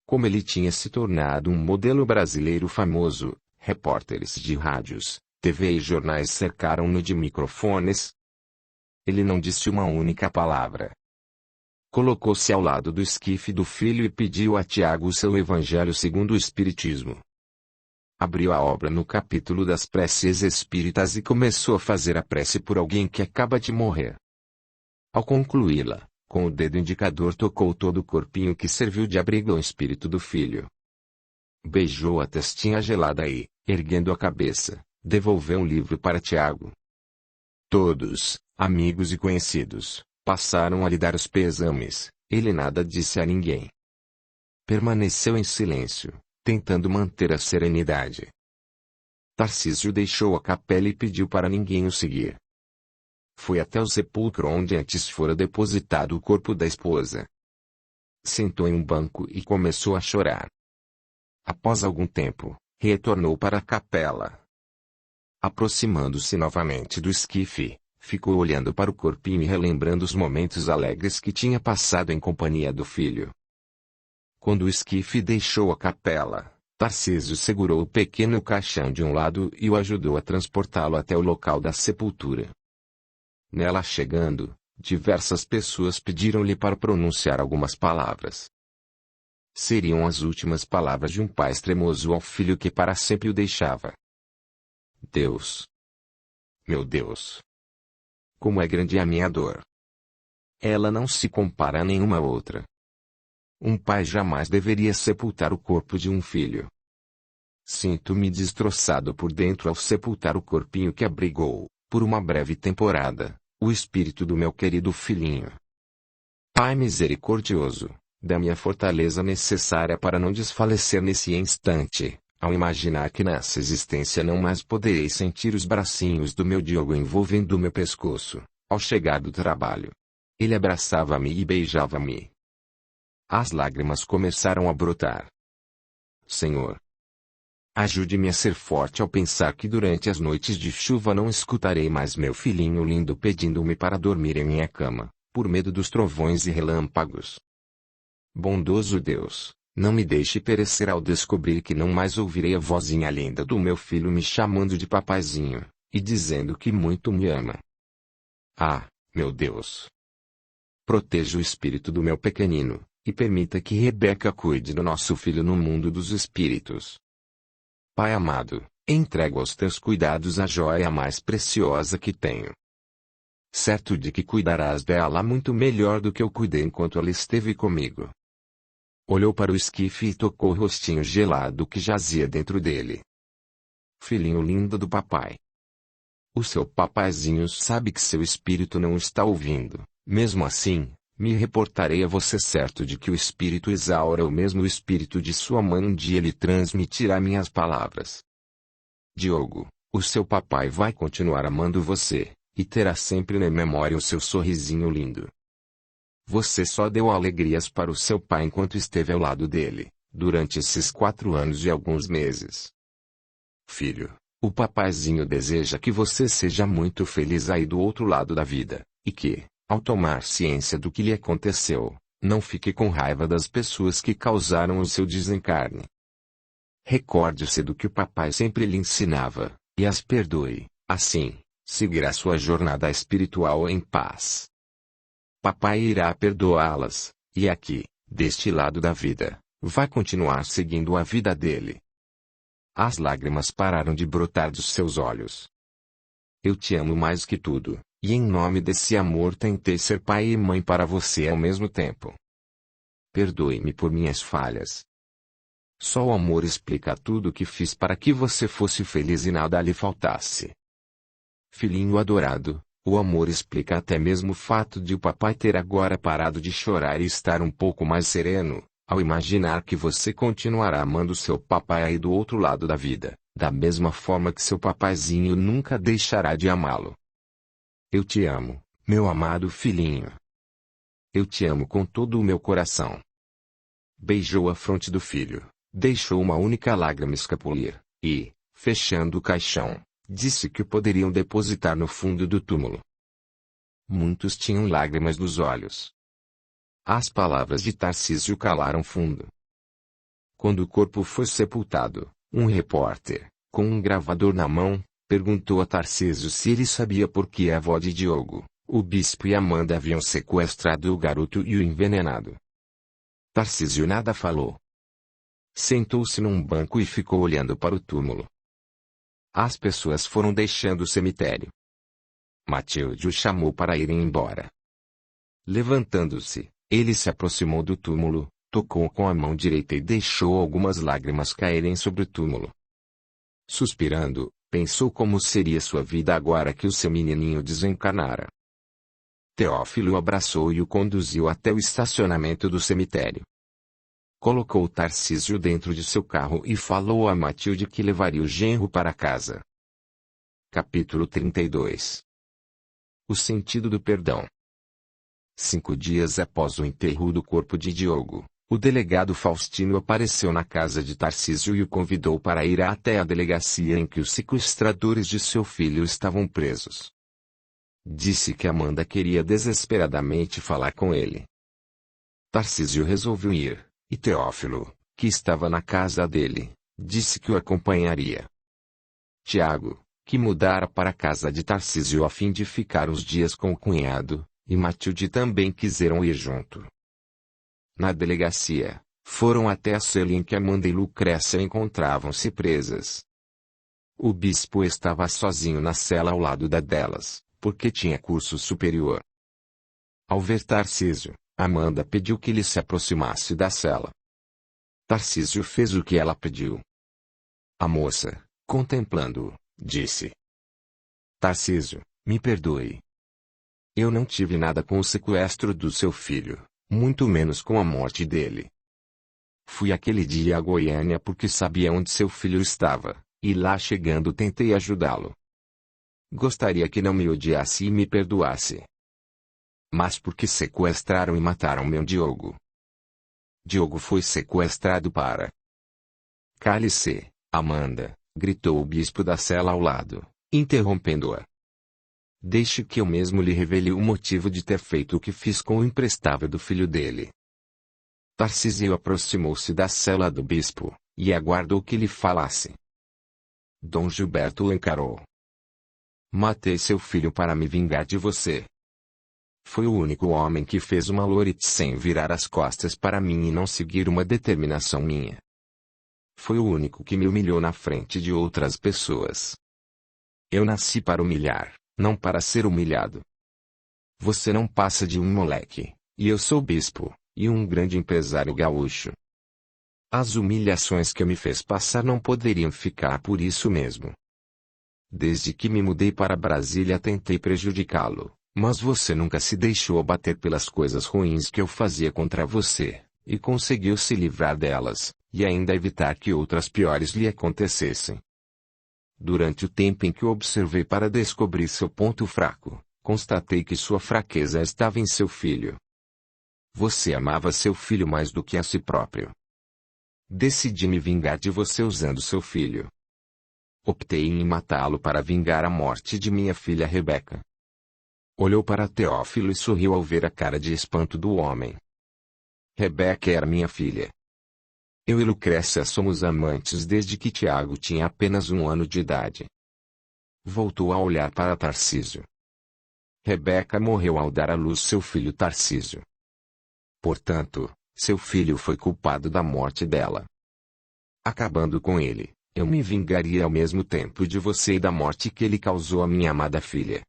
Como ele tinha se tornado um modelo brasileiro famoso, repórteres de rádios, TV e jornais cercaram-no de microfones. Ele não disse uma única palavra. Colocou-se ao lado do esquife do filho e pediu a Tiago o seu Evangelho segundo o Espiritismo. Abriu a obra no capítulo das preces espíritas e começou a fazer a prece por alguém que acaba de morrer. Ao concluí-la, com o dedo indicador tocou todo o corpinho que serviu de abrigo ao espírito do filho. Beijou a testinha gelada e, erguendo a cabeça, devolveu um livro para Tiago. Todos, amigos e conhecidos, passaram a lhe dar os pêsames. Ele nada disse a ninguém. Permaneceu em silêncio, tentando manter a serenidade. Tarcísio deixou a capela e pediu para ninguém o seguir. Foi até o sepulcro onde antes fora depositado o corpo da esposa. Sentou em um banco e começou a chorar. Após algum tempo, retornou para a capela. Aproximando-se novamente do esquife, ficou olhando para o corpinho e relembrando os momentos alegres que tinha passado em companhia do filho. Quando o esquife deixou a capela, Tarcísio segurou o pequeno caixão de um lado e o ajudou a transportá-lo até o local da sepultura. Nela chegando, diversas pessoas pediram-lhe para pronunciar algumas palavras. Seriam as últimas palavras de um pai extremoso ao filho que para sempre o deixava. Deus! Meu Deus! Como é grande a minha dor! Ela não se compara a nenhuma outra. Um pai jamais deveria sepultar o corpo de um filho. Sinto-me destroçado por dentro ao sepultar o corpinho que abrigou, por uma breve temporada, o espírito do meu querido filhinho. Pai misericordioso, dá-me a fortaleza necessária para não desfalecer nesse instante, ao imaginar que nessa existência não mais poderei sentir os bracinhos do meu Diogo envolvendo o meu pescoço, ao chegar do trabalho. Ele abraçava-me e beijava-me. As lágrimas começaram a brotar. Senhor, ajude-me a ser forte ao pensar que durante as noites de chuva não escutarei mais meu filhinho lindo pedindo-me para dormir em minha cama, por medo dos trovões e relâmpagos. Bondoso Deus, não me deixe perecer ao descobrir que não mais ouvirei a vozinha linda do meu filho me chamando de papaizinho, e dizendo que muito me ama. Ah, meu Deus! Proteja o espírito do meu pequenino, e permita que Rebeca cuide do nosso filho no mundo dos espíritos. Pai amado, entrego aos teus cuidados a joia mais preciosa que tenho. Certo de que cuidarás dela muito melhor do que eu cuidei enquanto ela esteve comigo. Olhou para o esquife e tocou o rostinho gelado que jazia dentro dele. Filhinho lindo do papai. O seu papaizinho sabe que seu espírito não está ouvindo, mesmo assim, me reportarei a você certo de que o espírito Isaura é o mesmo espírito de sua mãe um dia lhe transmitirá minhas palavras. Diogo, o seu papai vai continuar amando você, e terá sempre na memória o seu sorrisinho lindo. Você só deu alegrias para o seu pai enquanto esteve ao lado dele, durante esses 4 anos e alguns meses. Filho, o papaizinho deseja que você seja muito feliz aí do outro lado da vida, e que, ao tomar ciência do que lhe aconteceu, não fique com raiva das pessoas que causaram o seu desencarne. Recorde-se do que o papai sempre lhe ensinava, e as perdoe, assim, seguirá sua jornada espiritual em paz. Papai irá perdoá-las, e aqui, deste lado da vida, vai continuar seguindo a vida dele. As lágrimas pararam de brotar dos seus olhos. Eu te amo mais que tudo, e em nome desse amor tentei ser pai e mãe para você ao mesmo tempo. Perdoe-me por minhas falhas. Só o amor explica tudo o que fiz para que você fosse feliz e nada lhe faltasse. Filhinho adorado, o amor explica até mesmo o fato de o papai ter agora parado de chorar e estar um pouco mais sereno, ao imaginar que você continuará amando seu papai aí do outro lado da vida, da mesma forma que seu papaizinho nunca deixará de amá-lo. Eu te amo, meu amado filhinho. eu te amo com todo o meu coração. Beijou a fronte do filho, deixou uma única lágrima escapulir, e, fechando o caixão, disse que o poderiam depositar no fundo do túmulo. Muitos tinham lágrimas nos olhos. As palavras de Tarcísio calaram fundo. Quando o corpo foi sepultado, um repórter, com um gravador na mão, perguntou a Tarcísio se ele sabia por que a avó de Diogo, o bispo e Amanda haviam sequestrado o garoto e o envenenado. Tarcísio nada falou. Sentou-se num banco e ficou olhando para o túmulo. As pessoas foram deixando o cemitério. Matilde o chamou para irem embora. Levantando-se, ele se aproximou do túmulo, tocou com a mão direita e deixou algumas lágrimas caírem sobre o túmulo. Suspirando, pensou como seria sua vida agora que o seu menininho desencarnara. Teófilo o abraçou e o conduziu até o estacionamento do cemitério. Colocou Tarcísio dentro de seu carro e falou a Matilde que levaria o genro para casa. Capítulo 32. O sentido do perdão. 5 dias após o enterro do corpo de Diogo, o delegado Faustino apareceu na casa de Tarcísio e o convidou para ir até a delegacia em que os sequestradores de seu filho estavam presos. Disse que Amanda queria desesperadamente falar com ele. Tarcísio resolveu ir, e Teófilo, que estava na casa dele, disse que o acompanharia. Tiago, que mudara para a casa de Tarcísio a fim de ficar uns dias com o cunhado, e Matilde também quiseram ir junto. Na delegacia, foram até a cela em que Amanda e Lucrécia encontravam-se presas. O bispo estava sozinho na cela ao lado da delas, porque tinha curso superior. Ao ver Tarcísio, Amanda pediu que ele se aproximasse da cela. Tarcísio fez o que ela pediu. A moça, contemplando-o, disse: Tarcísio, me perdoe. Eu não tive nada com o sequestro do seu filho, muito menos com a morte dele. Fui aquele dia a Goiânia porque sabia onde seu filho estava, e lá chegando tentei ajudá-lo. Gostaria que não me odiasse e me perdoasse. Mas porque sequestraram e mataram meu Diogo. Diogo foi sequestrado para... Cale-se, Amanda, gritou o bispo da cela ao lado, interrompendo-a. Deixe que eu mesmo lhe revele o motivo de ter feito o que fiz com o imprestável do filho dele. Tarcísio aproximou-se da cela do bispo, e aguardou que lhe falasse. Dom Gilberto o encarou. Matei seu filho para me vingar de você. Foi o único homem que fez uma lorite sem virar as costas para mim e não seguir uma determinação minha. Foi o único que me humilhou na frente de outras pessoas. Eu nasci para humilhar, não para ser humilhado. Você não passa de um moleque, e eu sou bispo, e um grande empresário gaúcho. As humilhações que me fez passar não poderiam ficar por isso mesmo. Desde que me mudei para Brasília tentei prejudicá-lo, mas você nunca se deixou abater pelas coisas ruins que eu fazia contra você, e conseguiu se livrar delas, e ainda evitar que outras piores lhe acontecessem. Durante o tempo em que o observei para descobrir seu ponto fraco, constatei que sua fraqueza estava em seu filho. Você amava seu filho mais do que a si próprio. Decidi me vingar de você usando seu filho. Optei em matá-lo para vingar a morte de minha filha Rebeca. Olhou para Teófilo e sorriu ao ver a cara de espanto do homem. Rebeca era minha filha. Eu e Lucrécia somos amantes desde que Tiago tinha apenas 1 ano de idade. Voltou a olhar para Tarcísio. Rebeca morreu ao dar à luz seu filho Tarcísio. Portanto, seu filho foi culpado da morte dela. Acabando com ele, eu me vingaria ao mesmo tempo de você e da morte que ele causou à minha amada filha.